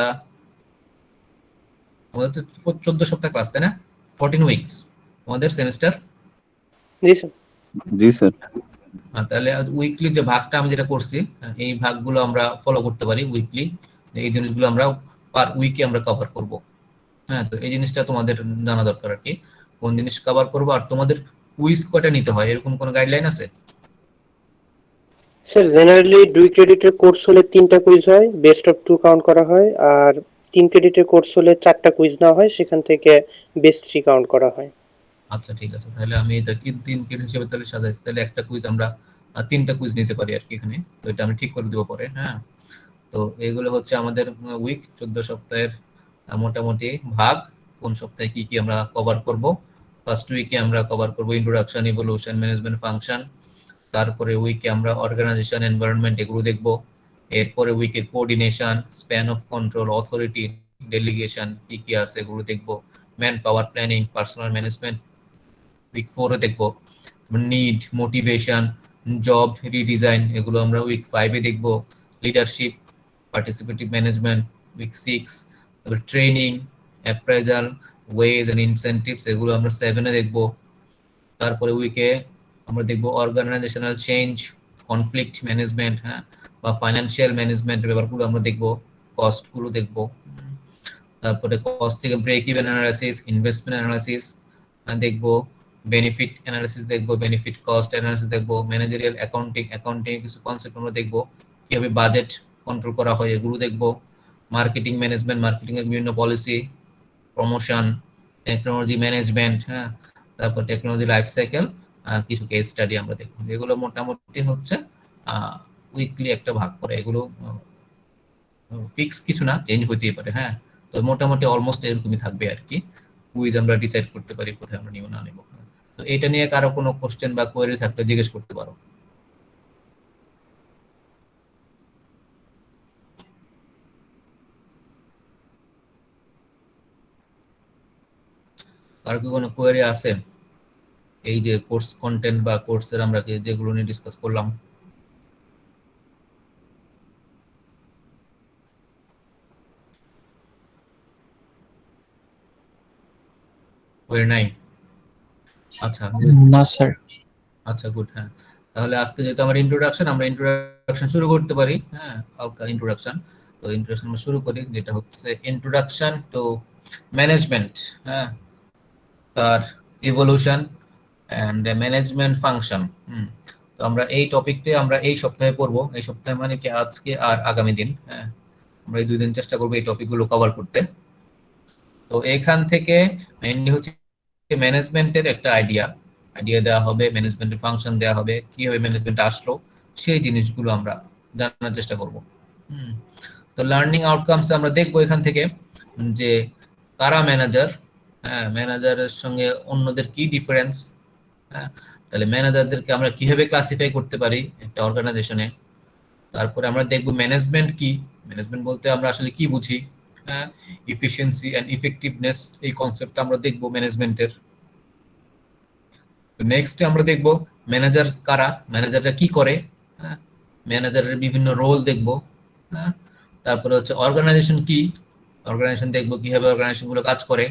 Speaker 1: আমাদের তো 14 সপ্তাহ ক্লাস, তাই না? 14 উইকস আমাদের সেমিস্টার।
Speaker 2: জি স্যার।
Speaker 8: জি স্যার।
Speaker 1: তাহলে উইকলি যে ভাগটা আমি যেটা করছি, এই ভাগগুলো আমরা ফলো করতে পারি উইকলি, এই জিনিসগুলো আমরা পার উইকে আমরা কভার করব। হ্যাঁ, তো এই জিনিসটা তোমাদের জানা দরকার আর কি, কোন জিনিস কভার করবো। আর তোমাদের কুইজ কয়টা নিতে হয়, এরকম কোনো গাইডলাইন আছে?
Speaker 2: স্যার জেনারেলি 2 ক্রেডিটের কোর্স হলে 3টা কুইজ হয়, বেস্ট অফ 2 কাউন্ট করা হয়, আর 3 ক্রেডিটের কোর্স হলে 4টা কুইজ নেওয়া হয়, সেখান থেকে বেস্ট 3 কাউন্ট করা হয়।
Speaker 1: আচ্ছা, ঠিক আছে, তাহলে আমি এটা কি 3 ক্রেডিট হিসেবে তাহলে সাজাইছি, তাহলে একটা কুইজ আমরা 3টা কুইজ নিতে পারি আর কি এখানে, তো এটা আমি ঠিক করে দেবো পরে। হ্যাঁ, তো এগুলো হচ্ছে আমাদের উইক, 14 সপ্তাহের মোটামুটি ভাগ, কোন সপ্তাহে কি কি আমরা কভার করব। ফার্স্ট উইকে আমরা কভার করব ইন্ট্রোডাকশন, ইভলিউশন, ম্যানেজমেন্ট ফাংশন। তারপরে উইকে আমরা অর্গানাইজেশন, এনভায়রনমেন্ট এগুলো দেখব। এরপরে উইকে coordination, span of control, authority, delegation কি কি আছে এগুলো দেখব। Man power planning, personal management week 4 এ দেখব। নিড, মোটিভেশন, জব রিডিজাইন এগুলো আমরা উইক 5 এ দেখব। Leadership, participative management week 6। তারপর training, appraisal, wage and incentives এগুলো আমরা 7 এ দেখব। তারপরে উইকে আমরা দেখব অর্গানাইজেশনাল চেঞ্জ, কনফ্লিক্ট ম্যানেজমেন্ট, হ্যাঁ, বা ফাইন্যান্সিয়াল ম্যানেজমেন্টের ব্যাপারগুলো আমরা দেখব, কস্টগুলো দেখব। তারপরে কস্ট থেকে break even analysis, investment analysis দেখব, বেনিফিট অ্যানালাইসিস দেখব, বেনিফিট কস্ট অ্যানালাইসিস দেখব, ম্যানেজারিয়াল অ্যাকাউন্টিং কিছু কনসেপ্ট আমরা দেখব, কিভাবে বাজেট কন্ট্রোল করা হয় এগুলো দেখব। মার্কেটিং ম্যানেজমেন্ট, মার্কেটিং এর বিভিন্ন পলিসি, প্রমোশন, টেকনোলজি ম্যানেজমেন্ট, হ্যাঁ, তারপর টেকনোলজি লাইফ সাইকেল, কিছু কেস স্টাডি আমরা দেখব। এগুলো মোটামুটি হচ্ছে উইকলি একটা ভাগ করে, এগুলো ফিক্স কিছু না, চেঞ্জ হতেই পারে। হ্যাঁ, তো মোটামুটি অলমোস্ট এরকমই থাকবে আর কি। কুইজ আমরা ডিসাইড করতে পারি কোথায় আমরা নিব না নিব। তো এটা নিয়ে কারো কোনো কোশ্চেন বা কোয়েরি থাকলে জিজ্ঞেস করতে পারো। কারো কি কোনো কোয়েরি আছে এই যে কোর্স কন্টেন্ট বা কোর্সের আমরা যেগুলো নিয়ে ডিসকাস করলাম? কোয়েরি নাই? আচ্ছা
Speaker 2: না স্যার।
Speaker 1: আচ্ছা, গুড। হ্যাঁ, তাহলে আজকে যেহেতু আমার ইন্ট্রোডাকশন, আমরা ইন্ট্রোডাকশন শুরু করতে পারি। হ্যাঁ, হালকা ইন্ট্রোডাকশন। তো ইন্ট্রোডাকশন আমরা শুরু করি, যেটা হচ্ছে ইন্ট্রোডাকশন টু ম্যানেজমেন্ট। হ্যাঁ, তার ইভলিউশন এন্ড ম্যানেজমেন্ট ফাংশন। তো আমরা এই টপিকটি আমরা এই সপ্তাহে পড়বো। এই সপ্তাহে মানে কি আজকে আর আগামী দিন। হ্যাঁ, আমরা এই 2 দিন চেষ্টা করবো এই টপিকগুলো কভার করতে। তো এখান থেকে মেইনলি হচ্ছে ম্যানেজমেন্টের একটা আইডিয়া দেওয়া হবে, ম্যানেজমেন্টের ফাংশন দেওয়া হবে, কিভাবে ম্যানেজমেন্ট আসলো সেই জিনিসগুলো আমরা জানার চেষ্টা করব। তো লার্নিং আউটকামস আমরা দেখবো এখান থেকে যে কারা ম্যানেজার, হ্যাঁ ম্যানেজারের সঙ্গে অন্যদের কি ডিফারেন্স, হ্যাঁ তাহলে ম্যানেজারদেরকে আমরা কিভাবে ক্লাসিফাই করতে পারি একটা অর্গানাইজেশনে। তারপরে আমরা দেখবো ম্যানেজমেন্ট কি, ম্যানেজমেন্ট বলতে আমরা আসলে কি বুঝি, হ্যাঁ ইফিশিয়েন্সি এন্ড ইফেক্টিভনেস এই কনসেপ্টটা আমরা দেখবো ম্যানেজমেন্টের। নেক্সট আমরা দেখবো ম্যানেজার কারা, ম্যানেজাররা কি করে, হ্যাঁ ম্যানেজারের বিভিন্ন রোল দেখবো, হ্যাঁ তারপরে হচ্ছে অর্গানাইজেশন কি, অর্গানাইজেশন দেখবো কিভাবে অর্গানাইজেশন গুলো কাজ করে।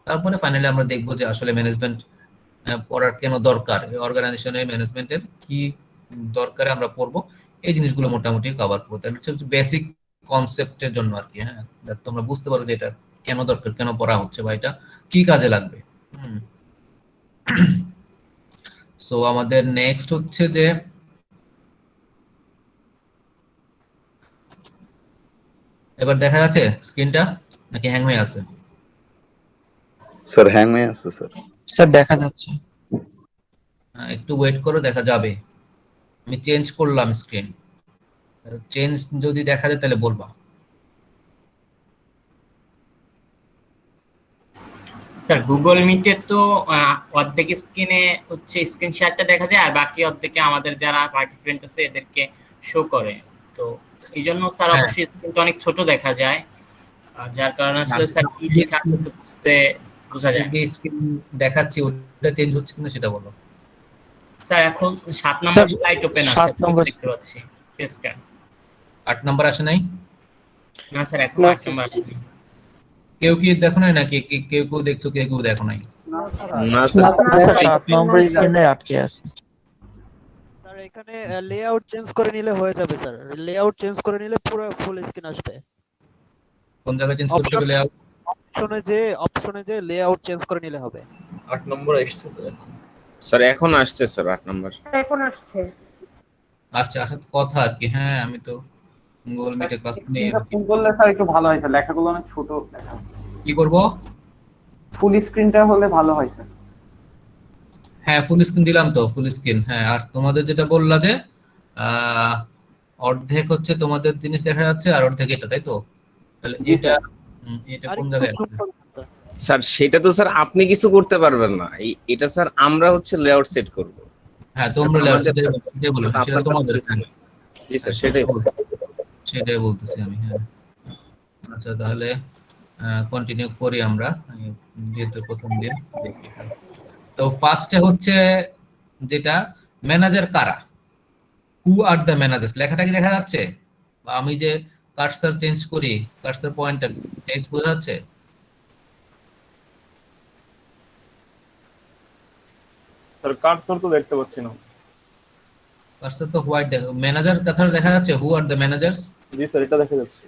Speaker 1: তারপরে ফাইনালি আমরা দেখবো যে আসলে ম্যানেজমেন্ট পড়ার কেন দরকার, অর্গানাইজেশনের ম্যানেজমেন্টের কি দরকারে আমরা পড়বো, এই জিনিসগুলো মোটামুটি কভার করবো। তাহলে হচ্ছে বেসিক কনসেপ্টের জন্য আর কি, হ্যাঁ যাতে তোমরা বুঝতে পারো যে এটা কেন দরকার, কেন পড়া হচ্ছে বা এটা কি কাজে লাগবে। সো আমাদের নেক্সট হচ্ছে যে এবার দেখা যাচ্ছে স্ক্রিনটা নাকি হ্যাং হয়ে আছে?
Speaker 8: স্যার হ্যাং হয়ে আছে স্যার।
Speaker 6: স্যার দেখা যাচ্ছে।
Speaker 1: একটু ওয়েট করো, দেখা যাবে। আমি চেঞ্জ করলাম স্ক্রিন, চেঞ্জ যদি দেখা যায় তাহলে বলবা।
Speaker 10: স্যার গুগল মিটে তো অর্ধেক স্ক্রিনে হচ্ছে স্ক্রিন শেয়ারটা দেখা যায়, আর বাকি অর্ধেকে আমাদের যারা পার্টিসিপেন্ট আছে এদেরকে শো করে। তো এই জন্য স্যার অবশ্যই স্ক্রিনটা অনেক ছোট দেখা যায়, যার কারণে আসলে স্যার কি লেখা বুঝতে বোঝা যায়।
Speaker 1: স্ক্রিন দেখাচ্ছি, ওটা চেঞ্জ হচ্ছে কিনা সেটা বলো।
Speaker 10: স্যার এখন 7 নম্বর স্লাইড ওপেন আছে,
Speaker 6: 7 নম্বর
Speaker 10: দেখতে পাচ্ছি। ফেস স্ক্যান
Speaker 1: 8 নাম্বার আসে নাই?
Speaker 10: না স্যার এখন 8 নম্বর আসেনি।
Speaker 1: কেউ কি দেখো নাই নাকি? কেউ দেখছো, কেউ দেখো নাই?
Speaker 4: না স্যার,
Speaker 6: 7 নম্বর স্ক্রিনে আটকে আছে।
Speaker 11: স্যার এখানে লেআউট চেঞ্জ করে নিলে হয়ে যাবে স্যার, লেআউট চেঞ্জ করে নিলে পুরো ফুল স্ক্রিন আসবে।
Speaker 1: কোন জায়গায় চেঞ্জ করতে হবে? লেআউট
Speaker 11: অপশনে যে লেআউট চেঞ্জ করে নিলে হবে।
Speaker 1: 8 নম্বর আসছে তো এখন।
Speaker 4: স্যার এখন আসছে স্যার 8 নাম্বার।
Speaker 1: আচ্ছা কথা আর কি, হ্যাঁ আমি তো গুগল মিটে ক্লাস নিয়ে
Speaker 6: ফুল করলে স্যার একটু ভালো হয় স্যার, লেখাগুলো অনেক ছোট লেখা।
Speaker 1: কি করব?
Speaker 6: ফুল স্ক্রিনটা হলে ভালো হয় স্যার।
Speaker 1: হ্যাঁ ফুল স্ক্রিন দিলাম তো, ফুল স্ক্রিন। হ্যাঁ আর তোমাদের যেটা বললা যে অর্ধেক হচ্ছে তোমাদের জিনিস দেখা যাচ্ছে আর অর্ধেক এটা, তাই তো? তাহলে এটা কোন জায়গায় আছে?
Speaker 4: স্যার সেটা তো স্যার আপনি কিছু করতে পারবেন না, এটা স্যার আমরা হচ্ছে লেআউট সেট করব।
Speaker 1: হ্যাঁ তোমরা লেআউট সেটাই বলো, সেটা তোমাদের।
Speaker 4: জি স্যার
Speaker 1: সেটাই বলতেছি আমি। হ্যাঁ আচ্ছা তাহলে কন্টিনিউ করি আমরা, যেহেতু প্রথম দিন দেখি। তো ফার্স্টে হচ্ছে যেটা ম্যানেজার কারা, হু আর দ্য ম্যানেজার্স। লেখাটা কি দেখা যাচ্ছে? বা আমি যে কার্সার চেঞ্জ করি, কার্সার পয়েন্টার চেঞ্জ বোঝা যাচ্ছে?
Speaker 3: স্যার কার্সর তো দেখতে পাচ্ছি না।
Speaker 1: কার্সার তো হোয়াইট দেখো, ম্যানেজার কথাটা দেখা যাচ্ছে, হু আর দ্য ম্যানেজার্স।
Speaker 3: জি স্যার এটা দেখা যাচ্ছে।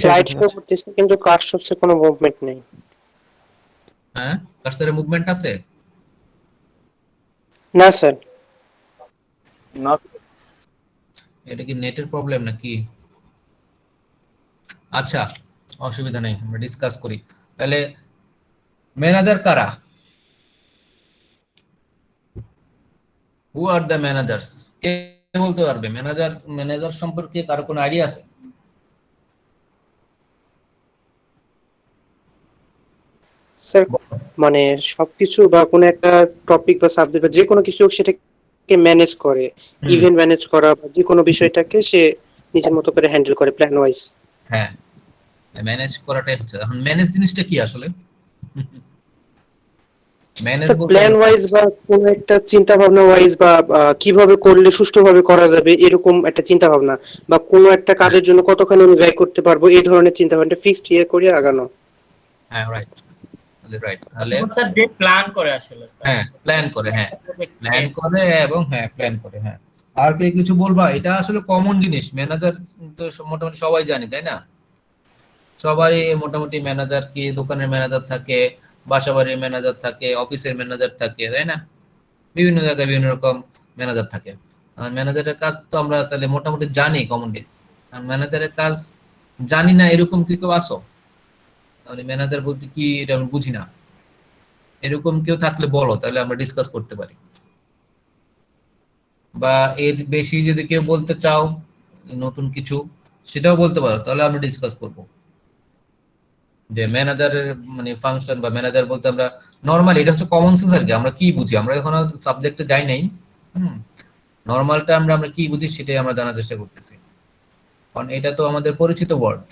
Speaker 2: স্লাইড শো করতেছে কিন্তু কার্সরে কোনো মুভমেন্ট নেই।
Speaker 1: হ্যাঁ কার্সারে মুভমেন্ট আছে?
Speaker 2: না স্যার।
Speaker 3: না
Speaker 1: এটা কি নেটের প্রবলেম নাকি? আচ্ছা অসুবিধা নেই, আমরা ডিসকাস করি। তাহলে ম্যানেজার কারা, হু আর দ্য ম্যানেজার্স, কে বলতে পারবে? ম্যানেজার সম্পর্কে কারো কোনো আইডিয়া আছে?
Speaker 2: স্যার মানে সবকিছু বা কোনো একটা টপিক বা সাবজেক্ট বা যে কোনো কিছু সেটাকে ম্যানেজ করে, ইভেন্ট ম্যানেজ করা বা যে কোনো বিষয়টাকে সে নিজের মতো করে হ্যান্ডেল করে প্ল্যান ওয়াইজ।
Speaker 1: হ্যাঁ ম্যানেজ করাটাই হচ্ছে। এখন ম্যানেজ জিনিসটা কি আসলে? ম্যানেজ
Speaker 2: প্ল্যান ওয়াইজ বা কোনো একটা চিন্তা ভাবনা ওয়াইজ বা কিভাবে করলে সুষ্ঠুভাবে করা যাবে এরকম একটা চিন্তা ভাবনা, বা কোনো একটা কাজের জন্য কতখানি আমি ব্যয় করতে পারবো এই ধরনের চিন্তা ভাবনা ফিক্সড ইয়ে করে আগানো।
Speaker 1: হ্যাঁ রাইট তাহলে
Speaker 10: স্যার যে প্ল্যান করে আসলে।
Speaker 1: হ্যাঁ প্ল্যান করে, হ্যাঁ প্ল্যান করে এবং হ্যাঁ প্ল্যান করে। হ্যাঁ আর কে কিছু বলবা? এটা আসলে কমন জিনিস, ম্যানেজার তো মোটামুটি সবাই জানি তাই না? সবারই মোটামুটি ম্যানেজার, কি দোকানের ম্যানেজার থাকে, বাসাবাড়ির ম্যানেজার থাকে, অফিসের ম্যানেজার থাকে, তাই না? বিভিন্ন জায়গায় বিভিন্ন রকম ম্যানেজার থাকে। আর ম্যানেজারের কাজ তো আমরা তাহলে মোটামুটি জানি কমনলি। আর ম্যানেজারের কাজ জানি না এরকম কি কেউ আসো? তাহলে ম্যানেজার বলতে কি এটা আমি বুঝি না। এরকম কেউ থাকলে বলো, তাহলে আমরা ডিসকাস করতে পারি। বা এর বেশি যদি কেউ বলতে চাও নতুন কিছু, সেটাও বলতে পারো, তাহলে আমরা ডিসকাস করব। যে ম্যানেজারের মানে ফাংশন বা ম্যানেজার বলতে আমরা নরমালি, এটা হচ্ছে কমন সেন্স আর কি, আমরা কি বুঝি, আমরা এখনো সাবজেক্টে যাই নাই। নরমালটা আমরা কি বুঝি সেটাই আমরা জানার চেষ্টা করতেছি, কারণ এটা তো আমাদের পরিচিত ওয়ার্ড।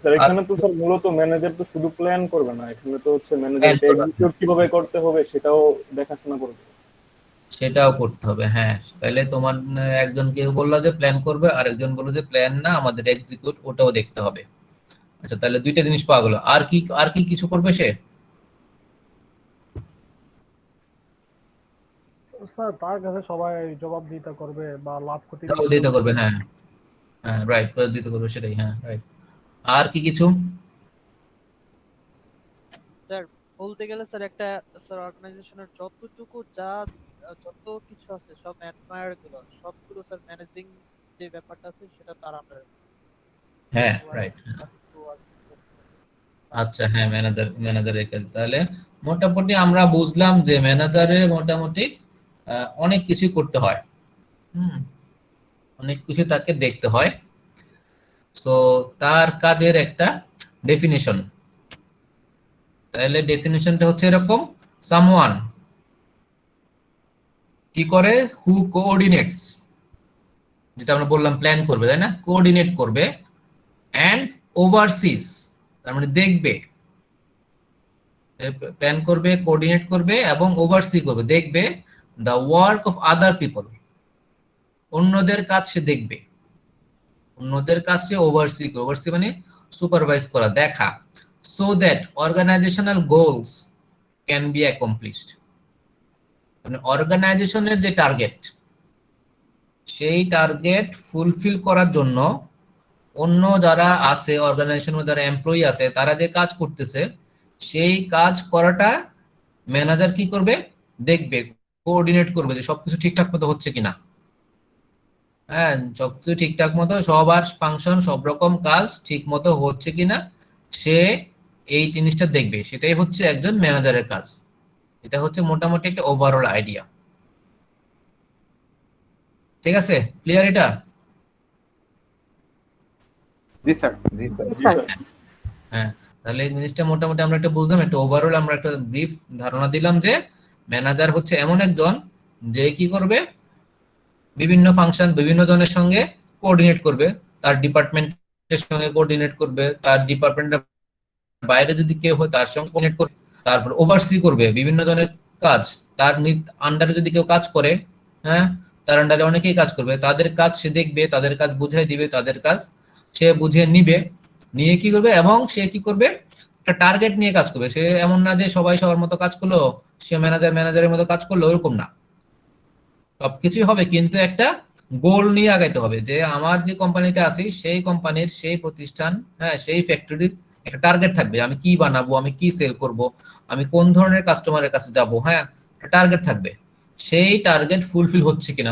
Speaker 3: স্যার এখানে তো স্যার মূলত ম্যানেজার তো শুধু প্ল্যান করবে না, এখানে তো হচ্ছে ম্যানেজারকে এক্সিকিউট কিভাবে করতে হবে সেটাও দেখাশোনা করবে।
Speaker 1: সেটাও করতে হবে, হ্যাঁ। তাহলে তোমার একজন কেউ বললো যে প্ল্যান করবে, আর একজন বললো যে প্ল্যান না, আমাদের এক্সিকিউট, ওটাও দেখতে হবে। আচ্ছা, তাহলে দুইটা জিনিস পাওয়া গেল। আর কি কিছু করবে সে?
Speaker 12: স্যার তার কাছে সবাই জবাবদিহিতা করবে বা লাভ ক্ষতি
Speaker 1: দিতে করবে, হ্যাঁ হ্যাঁ রাইট, দিতে করবে, সেটাই, হ্যাঁ রাইট। আর কি কিছু?
Speaker 11: স্যার বলতে গেলে স্যার একটা স্যার অর্গানাইজেশনের যতটুকু যত কিছু আছে সব অ্যাডমায়ার গুলো সবগুলো স্যার ম্যানেজিং যে ব্যাপারটা আছে সেটা তার আন্ডারে।
Speaker 1: হ্যাঁ রাইট। আচ্ছা, হ্যাঁ ম্যানেজারের কাজ। তাহলে মোটামুটি আমরা বুঝলাম যে ম্যানেজারের মোটামুটি অনেক কিছু করতে হয়, অনেক কিছু তাকে দেখতে হয়। সো তার কাজের একটা ডেফিনিশন, তাহলে ডেফিনিশনটা হচ্ছে এরকম: সামওয়ান কি করে, হু কোঅর্ডিনেটস, যেটা আমরা বললাম প্ল্যান করবে, তাই না, কোঅর্ডিনেট করবে, এন্ড ওভারসিজ, তার মানে দেখবে, প্ল্যান করবে, কোঅর্ডিনেট করবে এবং ওভারসি করবে, দেখবে the work of other people, অন্যদের কাজ সে দেখবে, অন্যদের কাজ সে ওভারসি করবে, ওভারসি মানে সুপারভাইজ করা, দেখা, so that organisational goals can be accomplished, মানে অর্গানাইজেশনের যে টার্গেট, সেই টার্গেট ফুলফিল করার জন্য অন্য যারা আছে অর্গানাইজেশনের, যারা এমপ্লয়ি আছে, তারা যে কাজ করতেছে, সেই কাজ করাটা ম্যানেজার কি করবে, দেখবে, কোঅর্ডিনেট করবে যে সবকিছু ঠিকঠাক মতো হচ্ছে কিনা। হ্যাঁ, সবকিছু ঠিকঠাক মতো, সবার ফাংশন, সব রকম কাজ ঠিক মতো হচ্ছে কিনা, সে এই জিনিসটা দেখবে, সেটাই হচ্ছে একজন ম্যানেজারের কাজ। এটা হচ্ছে মোটামুটি একটা ওভারঅল আইডিয়া। ঠিক আছে, ক্লিয়ার এটা?
Speaker 6: জি স্যার।
Speaker 1: হ্যাঁ, তাহলে এই জিনিসটা মোটামুটি আমরা একটা বুঝলাম, একটা ওভারঅল আমরা একটা ব্রিফ ধারণা দিলাম যে ম্যানেজার হচ্ছে এমন একজন যে কি করবে, বিভিন্ন ফাংশন বিভিন্ন জনের সঙ্গে কোঅর্ডিনেট করবে, তার ডিপার্টমেন্টের সঙ্গে কোঅর্ডিনেট করবে, তার ডিপার্টমেন্টের বাইরে যদি কেউ হয় তার সঙ্গে কোঅর্ডিনেট করবে, তারপর ওভারসি করবে বিভিন্ন জনের কাজ, তার আন্ডারে যদি কেউ কাজ করে, হ্যাঁ, তার আন্ডারে অনেকেই কাজ করবে, তাদের কাজ সে দেখবে, তাদের কাজ বুঝাই দিবে, তাদের কাজ সে বুঝে নিবে, নিয়ে কি করবে, এবং সে কি করবে, একটা টার্গেট নিয়ে কাজ করবে। সে এমন না যে সবাই সবার মতো কাজ করলো, সে ম্যানেজারের মতো কাজ করলো, ওরকম না, সবকিছুই হবে, কিন্তু একটা গোল নিয়ে আগাইতে হবে, যে আমার যে কোম্পানিতে আছি সেই কোম্পানির, সেই প্রতিষ্ঠান, হ্যাঁ, সেই ফ্যাক্টরির একটা টার্গেট থাকবে, আমি কি বানাবো, আমি কি সেল করব, আমি কোন ধরনের কাস্টমারের কাছে যাব, হ্যাঁ, একটা টার্গেট থাকবে, সেই টার্গেট ফুলফিল হচ্ছে কিনা,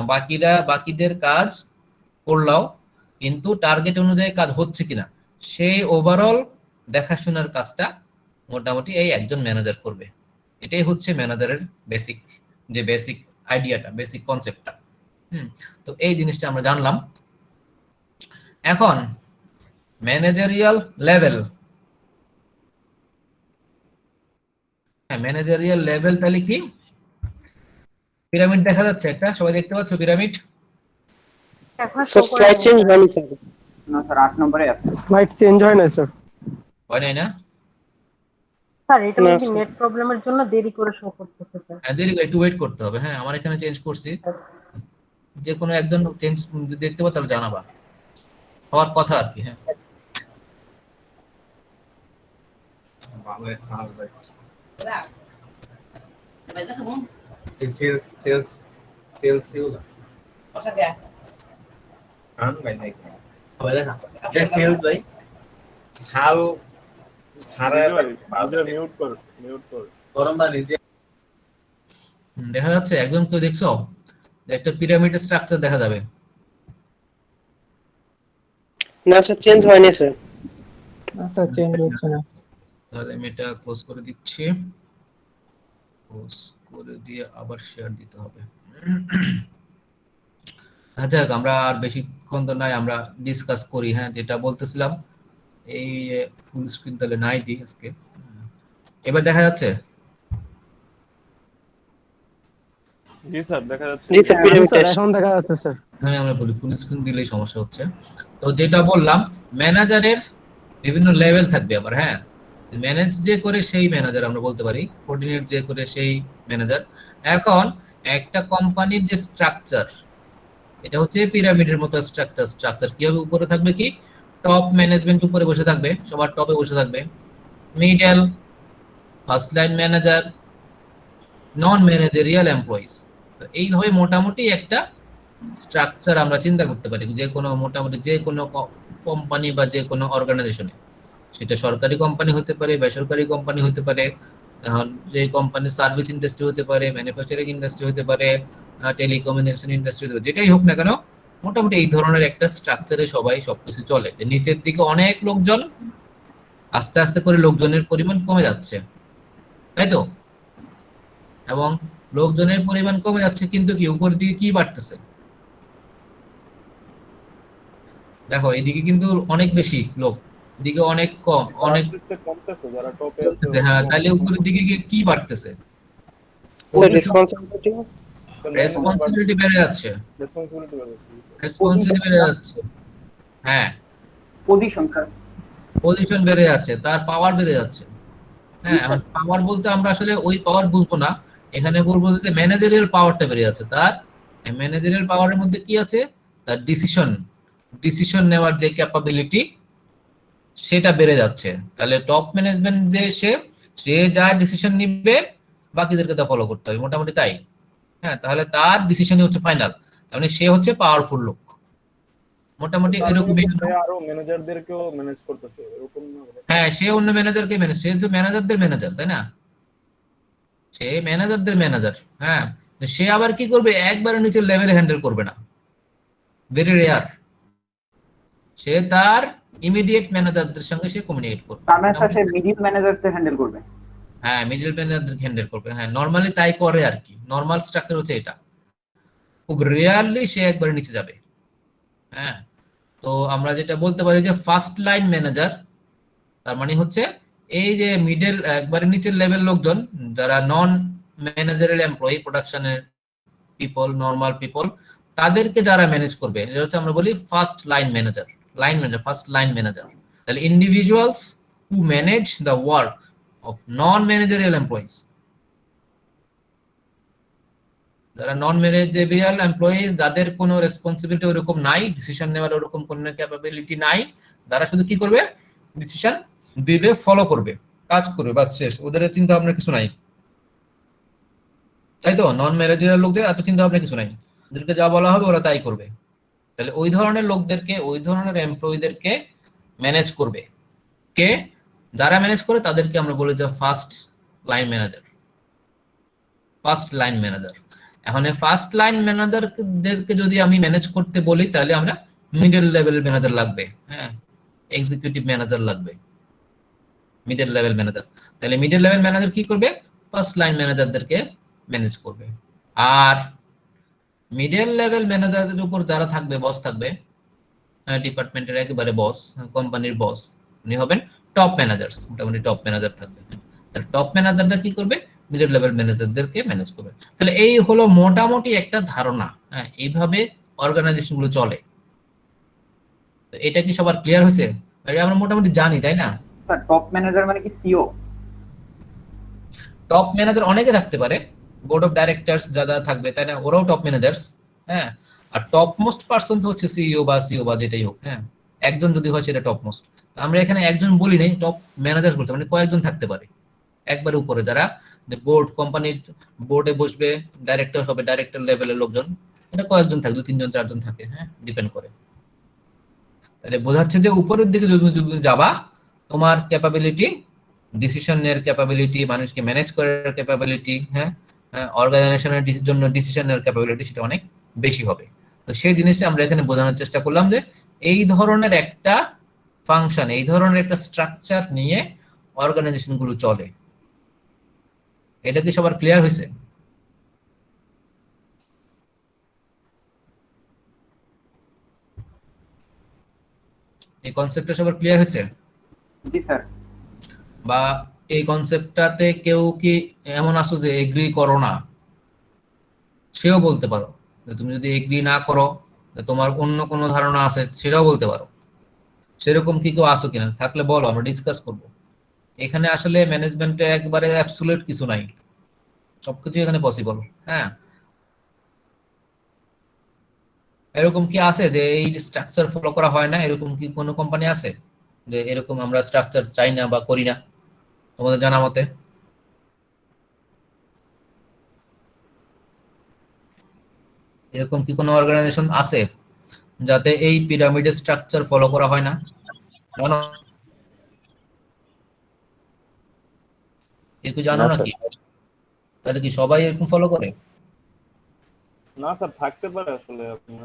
Speaker 1: বাকিদের কাজ করলাও কিন্তু টার্গেট অনুযায়ী কাজ হচ্ছে কিনা, সেই ওভারঅল দেখাশোনার কাজটা মোটামুটি এই একজন ম্যানেজার করবে। এটাই হচ্ছে ম্যানেজারের বেসিক আইডিয়াটা, বেসিক কনসেপ্টটা। তো এই জিনিসটা আমরা জানলাম। এখন ম্যানেজারিয়াল লেভেল, হ্যাঁ ম্যানেজারিয়াল লেভেল, তাহলে কি পিরামিড দেখা যাচ্ছে একটা, সবাই দেখতে পাচ্ছ পিরামিড?
Speaker 2: স্যার স্লাইড চেঞ্জ হয়নি স্যার।
Speaker 6: না স্যার 8 নম্বরে আছে।
Speaker 12: স্লাইড চেঞ্জ হয় না স্যার।
Speaker 1: হয় নাই না
Speaker 7: স্যার? এটা নাকি নেট প্রবলেমের জন্য দেরি করে শো করতেছে স্যার।
Speaker 1: হ্যাঁ, দেরি একটু ওয়েট করতে হবে। হ্যাঁ, আমার এখানে চেঞ্জ করছি, যে কোনো একজন চেঞ্জ দেখতে পাও তাহলে জানাবা, হওয়ার কথা আর কি। হ্যাঁ, দেখা যাচ্ছে একদম, কেউ দেখছো একটা পিরামিডের স্ট্রাকচার দেখা যাবে?
Speaker 2: না স্যার, চেঞ্জ হয়নি স্যার।
Speaker 12: না স্যার, চেঞ্জ হচ্ছে না।
Speaker 1: তাহলে আমি এটা ক্লোজ করে দিচ্ছি, ক্লোজ করে দিয়ে আবার শেয়ার দিতে হবে। আচ্ছা আমরা আর বেশিক্ষণ তো নাই, আমরা ডিসকাস করি। হ্যাঁ, যেটা বলতেছিলাম, এই ফুল স্ক্রিন তাহলে নাই দিই আজকে। এবার দেখা যাচ্ছে?
Speaker 3: জি স্যার দেখা যাচ্ছে।
Speaker 2: জি স্যার, পিরামিড টেস্ট
Speaker 12: এখন দেখা যাচ্ছে স্যার।
Speaker 1: হ্যাঁ, আমরা বলি ফুল স্ক্রিন দিলেই সমস্যা হচ্ছে। তো যেটা বললাম, ম্যানেজারের বিভিন্ন লেভেল থাকবে আবার। হ্যাঁ, ম্যানেজ যে করে সেই ম্যানেজার আমরা বলতে পারি, কোঅর্ডিনেট যে করে সেই ম্যানেজার। এখন একটা কোম্পানির যে স্ট্রাকচার, এটা হচ্ছে পিরামিডের মতো স্ট্রাকচার কি হবে? উপরে থাকবে কি, টপ ম্যানেজমেন্ট উপরে বসে থাকবে, সবার টপে বসে থাকবে, মিডল, ফার্স্ট লাইন ম্যানেজার, নন ম্যানেজারিয়াল এমপ্লয়িজ। তো এইভাবে মোটামুটি একটা স্ট্রাকচার আমরা চিন্তা করতে পারি যে কোনো মোটামুটি যে কোনো কোম্পানি বা যে কোনো অর্গানাইজেশনে, সেটা সরকারি কোম্পানি হতে পারে, বেসরকারি কোম্পানি হতে পারে, এখন যে কোম্পানি সার্ভিস ইন্ডাস্ট্রি হতে পারে, ম্যানুফ্যাকচারিং ইন্ডাস্ট্রি হতে পারে, টেলিকমিউনিকেশন ইন্ডাস্ট্রি হতে পারে, যেটাই হোক না কেন, মোটামুটি এই ধরনের একটা স্ট্রাকচারে সবাই সবকিছু চলে। যে নিচের দিকে অনেক লোকজন, আস্তে আস্তে করে লোকজনের পরিমাণ কমে যাচ্ছে, তাই তো? এবং লোকজনের পরিমাণ কমে যাচ্ছে, কিন্তু কি উপরের দিকে কি বাড়তেছে? দেখো এদিকে কিন্তু অনেক বেশি লোক, এদিকে অনেক কম, অনেক
Speaker 3: কমতেছে যারা টপে
Speaker 1: কমতেছে। হ্যাঁ, তাহলে উপরের দিকে গিয়ে কি বাড়তেছে?
Speaker 2: স্যার রেসপন্সিবিলিটি
Speaker 1: রেসপন্সিবিলিটি বেড়ে যাচ্ছে,
Speaker 3: রেসপন্সিবিলিটি
Speaker 1: রেসপন্সিবিলিটি বেড়ে যাচ্ছে। হ্যাঁ,
Speaker 6: পজিশন স্যার।
Speaker 1: পজিশন বেড়ে যাচ্ছে, তার পাওয়ার বেড়ে যাচ্ছে। হ্যাঁ, এখন পাওয়ার বলতে আমরা আসলে ওই পাওয়ার বুঝবো না, এখানে বলবো যে ম্যানেজারিয়াল পাওয়ারটা বেড়ে যাচ্ছে। তার ম্যানেজারিয়াল পাওয়ারের মধ্যে কি আছে? তার ডিসিশন নেওয়ার যে ক্যাপাবিলিটি, সেটা বেড়ে যাচ্ছে। তাহলে টপ ম্যানেজমেন্ট যে সে যা ডিসিশন নিবে, বাকিদেরকে তা ফলো করতে হবে, মোটামুটি তাই। হ্যাঁ, তাহলে তার ডিসিশনই হচ্ছে ফাইনাল, তার মানে সে হচ্ছে পাওয়ারফুল লোক, মোটামুটি এরকমই।
Speaker 3: আরো ম্যানেজারদেরকেও ম্যানেজ করতেছে এরকম না?
Speaker 1: হ্যাঁ, সে অন্য ম্যানেজারকে ম্যানেজ, সে তো ম্যানেজারদের ম্যানেজার, তাই না? সে ম্যানেজারদের ম্যানেজার। হ্যাঁ, সে আবার কি করবে? একবারে নিচের লেভেলে হ্যান্ডেল করবে না, ভেরি রেয়ার। সে তার ইমিডিয়েট ম্যানেজারদের সঙ্গে সে কমিউনিকেট করবে।
Speaker 6: তার মানে স্যার সে মিডল ম্যানেজারদের হ্যান্ডেল করবে।
Speaker 1: হ্যাঁ, মিডল ম্যানেজারদের হ্যান্ডেল করবে। হ্যাঁ, নরমালি তাই করে আর কি, নরমাল স্ট্রাকচার হচ্ছে এটা। খুব রেয়ারলি সে একবারে নিচে যাবে। হ্যাঁ, তো আমরা যেটা বলতে পারি যে ফার্স্ট লাইন ম্যানেজার, তার মানে হচ্ছে এই যে মিডল একবারে নিচের লেভেল লোকজন, যারা নন ম্যানেজারাল এমপ্লয়ি, প্রোডাকশনের পিপল, নরমাল পিপল, তাদেরকে যারা ম্যানেজ করবে, এটা হচ্ছে আমরা বলি first line manager, first line manager. তাহলে individuals who manage the work of non managerial employees, যারা নন ম্যানেজারিয়াল এমপ্লয়িজ, যাদের কোনো রেসপন্সিবিলিটি ওরকম নাই, ডিসিশন নেওয়ার ওরকম কোনো ক্যাপাবিলিটি নাই, তারা শুধু কি করবে? ডিসিশন দিলে ফলো করবে, কাজ করবে, বাস শেষ। ওদের চিন্তা ভাবনা কিছু নাই, তাই তো? নন ম্যানেজারিয়াল লোকদের এত চিন্তা ভাবনা কিছু নাই, ওদেরকে যা বলা হবে ওরা তাই করবে। তাহলে ওই ধরনের লোকদেরকে, ওই ধরনের এমপ্লয়ীদেরকে ম্যানেজ করবে কে? যারা ম্যানেজ করে তাদেরকে আমরা বলি যে first line manager, first line manager. এখন ফার্স্ট লাইন ম্যানেজারদেরকে যদি আমি ম্যানেজ করতে বলি, তাহলে আমরা মিডল লেভেল ম্যানেজার লাগবে। হ্যাঁ, এক্সিকিউটিভ ম্যানেজার লাগবে, মিডল লেভেল ম্যানেজার। তাহলে মিডল লেভেল ম্যানেজার কি করবে? ফার্স্ট লাইন ম্যানেজারদেরকে ম্যানেজ করবে। আর মিডল লেভেল ম্যানেজারদের উপর যারা থাকবে, বস থাকবে, ডিপার্টমেন্টের একেবারে বস, কোম্পানির বস, উনি হবেন টপ ম্যানেজার্স, মোটামুটি টপ ম্যানেজার থাকবে। তাহলে টপ ম্যানেজাররা কি করবে? মিডল লেভেল ম্যানেজারদেরকে ম্যানেজ করবে। তাহলে এই হলো মোটামুটি একটা ধারণা। হ্যাঁ, এইভাবে অর্গানাইজেশন গুলো চলে। এটা কি সবার ক্লিয়ার হয়েছে? আমরা মোটামুটি জানি, তাই না?
Speaker 6: স্যার টপ ম্যানেজার মানে কি সিও?
Speaker 1: টপ ম্যানেজার অনেকে থাকতে পারে, বোর্ড অফ ডাইরেক্টরস যারা থাকবে, তাই না, ওরাও টপ ম্যানেজার্স। হ্যাঁ, আর টপ মোস্ট পারসন তো হচ্ছে সিইও বা যেটাই হোক। হ্যাঁ, একজন যদি হয় সেটা টপ মোস্ট। আমরা এখানে একজন বলি নাই, টপ ম্যানেজার্স বলতে মানে কয়েকজন থাকতে পারে একবার উপরে, যারা বোর্ড, কোম্পানির বোর্ডে বসবে, ডাইরেক্টর হবে, ডাইরেক্টর লেভেলের লোকজন, এটা কয়েকজন থাকে, 2 3 জন 4 জন থাকে। হ্যাঁ, ডিপেন্ড করে। তাহলে বোঝাচ্ছে যে উপরের দিকে যদি যাবা, তোমার ক্যাপাবিলিটি, ডিসিশন নেওয়ার ক্যাপাবিলিটি, মানুষকে ম্যানেজ করার ক্যাপাবিলিটি, হ্যাঁ, অর্গানাইজেশনের জন্য ডিসিশন নেওয়ার ক্যাপাবিলিটি, সেটা অনেক বেশি হবে। তো সেই জিনিসটা আমরা এখানে বোঝানোর চেষ্টা করলাম যে এই ধরনের একটা ফাংশন, এই ধরনের একটা স্ট্রাকচার নিয়ে অর্গানাইজেশন গুলো চলে। এটা কি সবার ক্লিয়ার হয়েছে? এই কনসেপ্টটা সবার ক্লিয়ার হয়েছে?
Speaker 6: জি স্যার।
Speaker 1: বা এই কনসেপ্টটাতে কেউ কি এমন আসো যে এগ্রি করো না, সেও বলতে পারো। তুমি যদি এগ্রি না করো, তোমার অন্য কোনো ধারণা আছে, সেটাও বলতে পারো। সেরকম কি কেউ আসো কিনা, থাকলে বলো, আমরা ডিসকাস করব। এখানে আসলে ম্যানেজমেন্টে একবারে অ্যাবসলিউট কিছু নাই, সবকিছু এখানে পসিবল। হ্যাঁ, এরকম কি আছে যে এই স্ট্রাকচার ফলো করা হয় না? এরকম কি কোনো কোম্পানি আছে যে এরকম আমরা স্ট্রাকচার চাই না বা করি না, তোমাদের জানা মতে? এরকম কি কোনো অর্গানাইজেশন আছে যাতে এই পিরামিডের স্ট্রাকচার ফলো করা হয় না? জানো? একটু জানো
Speaker 8: না
Speaker 1: নাকি? তাহলে কি সবাই এরকম ফলো করে?
Speaker 3: না স্যার, থাকতে পারে আসলে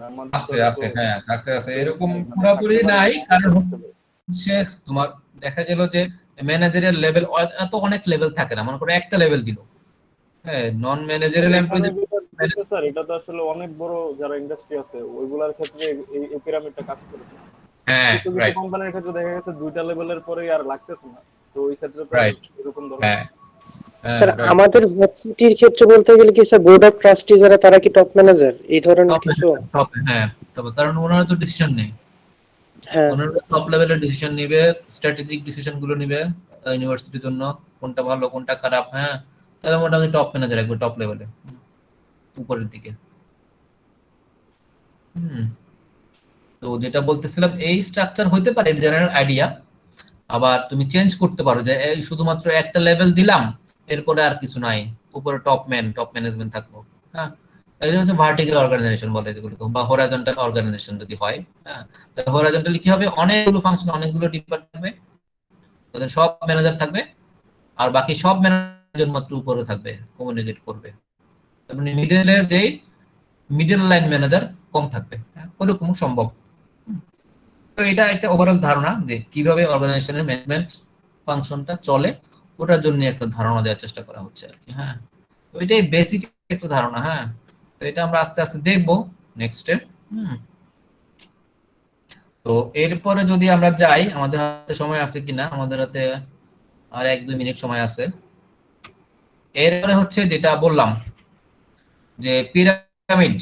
Speaker 3: আমাদের
Speaker 1: আছে
Speaker 3: তো-
Speaker 1: আছে, হ্যাঁ থাকতে আছে। এরকম পুরোপুরি নাই, কারণ হচ্ছে তোমার দেখা গেল যে ম্যানেজারের লেভেল এত অনেক লেভেল থাকে না, মনে করো একটা লেভেল দিল। হ্যাঁ, নন ম্যানেজারিয়াল এমপ্লয়ি
Speaker 3: স্যার এটা তো আসলে অনেক বড় যারা ইন্ডাস্ট্রি আছে ওইগুলোর ক্ষেত্রে এই পিরামিডটা কাজ করে।
Speaker 1: হ্যাঁ
Speaker 3: কিছু কিছু
Speaker 1: রাইট
Speaker 3: কোম্পানির ক্ষেত্রে দেখা গেছে দুইটা লেভেলের পরে আর লাগতেছে না, তো ওই ক্ষেত্রে তো
Speaker 1: রাইট।
Speaker 3: এরকম
Speaker 1: হ্যাঁ
Speaker 3: ধরনের
Speaker 2: স্যার আমাদের ভার্সিটির ক্ষেত্রে বলতে গেলে কি স্যার বোর্ড অফ ট্রাস্টি যারা তারা কি টপ ম্যানেজার এই ধরনের কিছু?
Speaker 1: হ্যাঁ, তবে কারণ ওনারা তো ডিসিশন নেই,
Speaker 2: হ্যাঁ
Speaker 1: ওনারা টপ লেভেলের ডিসিশন নেবে, স্ট্র্যাটেজিক ডিসিশন গুলো নেবে ইউনিভার্সিটির জন্য, কোনটা ভালো কোনটা খারাপ। হ্যাঁ, তাহলে মোটামুটি টপ ম্যানেজার, একবার টপ লেভেলে উপরের দিকে। তো যেটা বলতেছিলাম, এই স্ট্রাকচার হইতে পারে জেনারেল আইডিয়া, আবার তুমি চেঞ্জ করতে পারো যে এই শুধুমাত্র একটা লেভেল দিলাম, এরপরে আর কিছু নাই, উপরে টপ ম্যানেজমেন্ট থাকবো। হ্যাঁ, এই হচ্ছে ভার্টিক্যাল অর্গানাইজেশন বলে যেগুলো, বা হরাইজন্টাল অর্গানাইজেশন যদি হয়। হ্যাঁ, তাহলে হরাইজন্টালি কি হবে, অনেকগুলো ফাংশন, অনেকগুলো ডিপার্টমেন্ট থাকবে, তাদের সব ম্যানেজার থাকবে, আর বাকি সব ম্যানেজার মাত্র উপরে থাকবে, কমিউনিকেট করবে। তার মানে মিডলের যে মিডল লাইন ম্যানেজার কম থাকবে, ওরকম সম্ভব। তো এটা একটা ওভারঅল ধারণা যে কিভাবে অর্গানাইজেশনের ম্যানেজমেন্ট ফাংশনটা চলে, ওটার জন্য একটা ধারণা দেওয়ার চেষ্টা করা হচ্ছে আর কি। হ্যাঁ, তো এটাই বেসিক একটা ধারণা। হ্যাঁ, তো এটা আমরা আস্তে আস্তে দেখবো নেক্সটে। তো এরপরে যদি আমরা যাই, আমাদের হাতে সময় আছে কিনা, আমাদের হাতে আর 1-2 মিনিট সময় আছে। এরপরে হচ্ছে যেটা বললাম যে পিরামিড,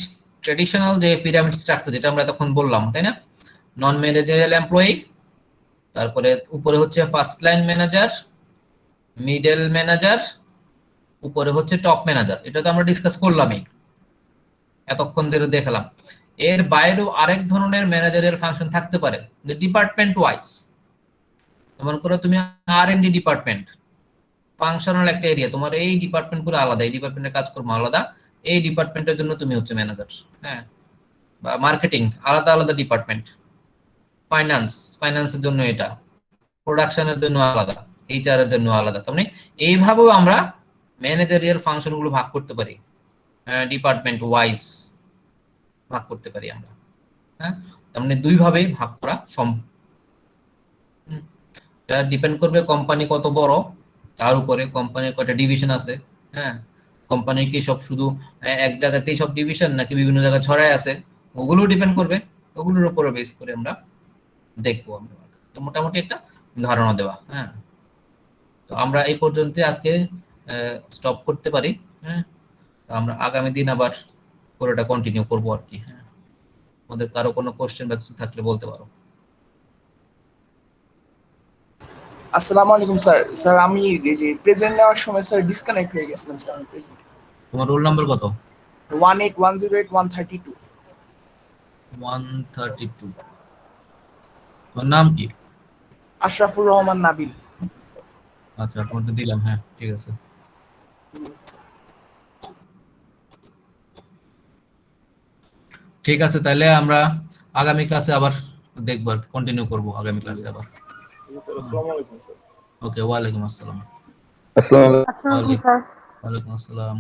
Speaker 1: ট্রেডিশনাল যে পিরামিড স্ট্রাকচার যেটা আমরা তখন বললাম, তাই না? নন ম্যানেজারিয়াল এমপ্লয়ি, তারপরে উপরে হচ্ছে first line manager, middle manager, উপরে হচ্ছে টপ ম্যানেজার। এটা তো আমরা ডিসকাস করলামই, এতক্ষণ ধরে দেখালাম। এর বাইরেও আরেক ধরনের ম্যানেজারিয়াল ফাংশন থাকতে পারে, যে ডিপার্টমেন্ট ওয়াইজ। যেমন করে তুমি R&D ডিপার্টমেন্ট, ফাংশনাল একটা এরিয়া, তোমার এই ডিপার্টমেন্ট পুরো আলাদা, এই ডিপার্টমেন্টের কাজকর্ম আলাদা, এই ডিপার্টমেন্টের জন্য তুমি হচ্ছে ম্যানেজার। হ্যাঁ, বা মার্কেটিং আলাদা আলাদা ডিপার্টমেন্ট, ফাইন্যান্সের জন্য এটা, প্রোডাকশনের জন্য আলাদা, HR এর জন্য আলাদা। তার মানে এইভাবেও আমরা ম্যানেজারিয়াল ফাংশন গুলো ভাগ করতে পারি, ডিপার্টমেন্ট ওয়াইজ ভাগ করতে পারি আমরা। হ্যাঁ, তার মানে দুই ভাবে ভাগ করা সম্ভব। এটা ডিপেন্ড করবে কোম্পানি কত বড়, তার উপরে কোম্পানির কয়টা ডিভিশন আছে। হ্যাঁ, কোম্পানির কি সব শুধু এক জায়গাতেই সব ডিভিশন, নাকি বিভিন্ন জায়গায় ছড়ায় আছে, ওগুলো ডিপেন্ড করবে। ওগুলোর উপরে বেস করে আমরা দেখবো। আমরা মোটামুটি একটা ধারণা দেওয়া। হ্যাঁ, তো আমরা এই পর্যন্ত আজকে স্টপ করতে পারি। হ্যাঁ, আমরা আগামী দিন আবার পুরোটা কন্টিনিউ করবো আর কি। হ্যাঁ, আমাদের কারো কোনো কোশ্চেন বা কিছু থাকলে বলতে পারো।
Speaker 13: আসসালামু আলাইকুম স্যার। স্যার আমি প্রেজেন্ট নেওয়ার সময় স্যার ডিসকানেক্ট হয়ে গেছিলাম স্যার। আমি প্রেজেন্ট
Speaker 1: তোমার রোল নাম্বার কত?
Speaker 13: 18108
Speaker 1: 132। তোমার নাম কি?
Speaker 13: আশরাফুর রহমান নাবিল।
Speaker 1: আচ্ছা, তোমারটা দিলাম। হ্যাঁ, ঠিক আছে। ঠিক আছে, তাহলে আমরা আগামী ক্লাসে আবার দেখবো, কন্টিনিউ করবো আগামী ক্লাসে আবার।
Speaker 3: আসসালামু আলাইকুম স্যার।
Speaker 1: ওকে, ওয়ালাইকুম আসসালাম।
Speaker 8: আসসালামু
Speaker 7: আসসালামু আলাইকুম স্যার।
Speaker 1: ওয়ালাইকুম আসসালাম।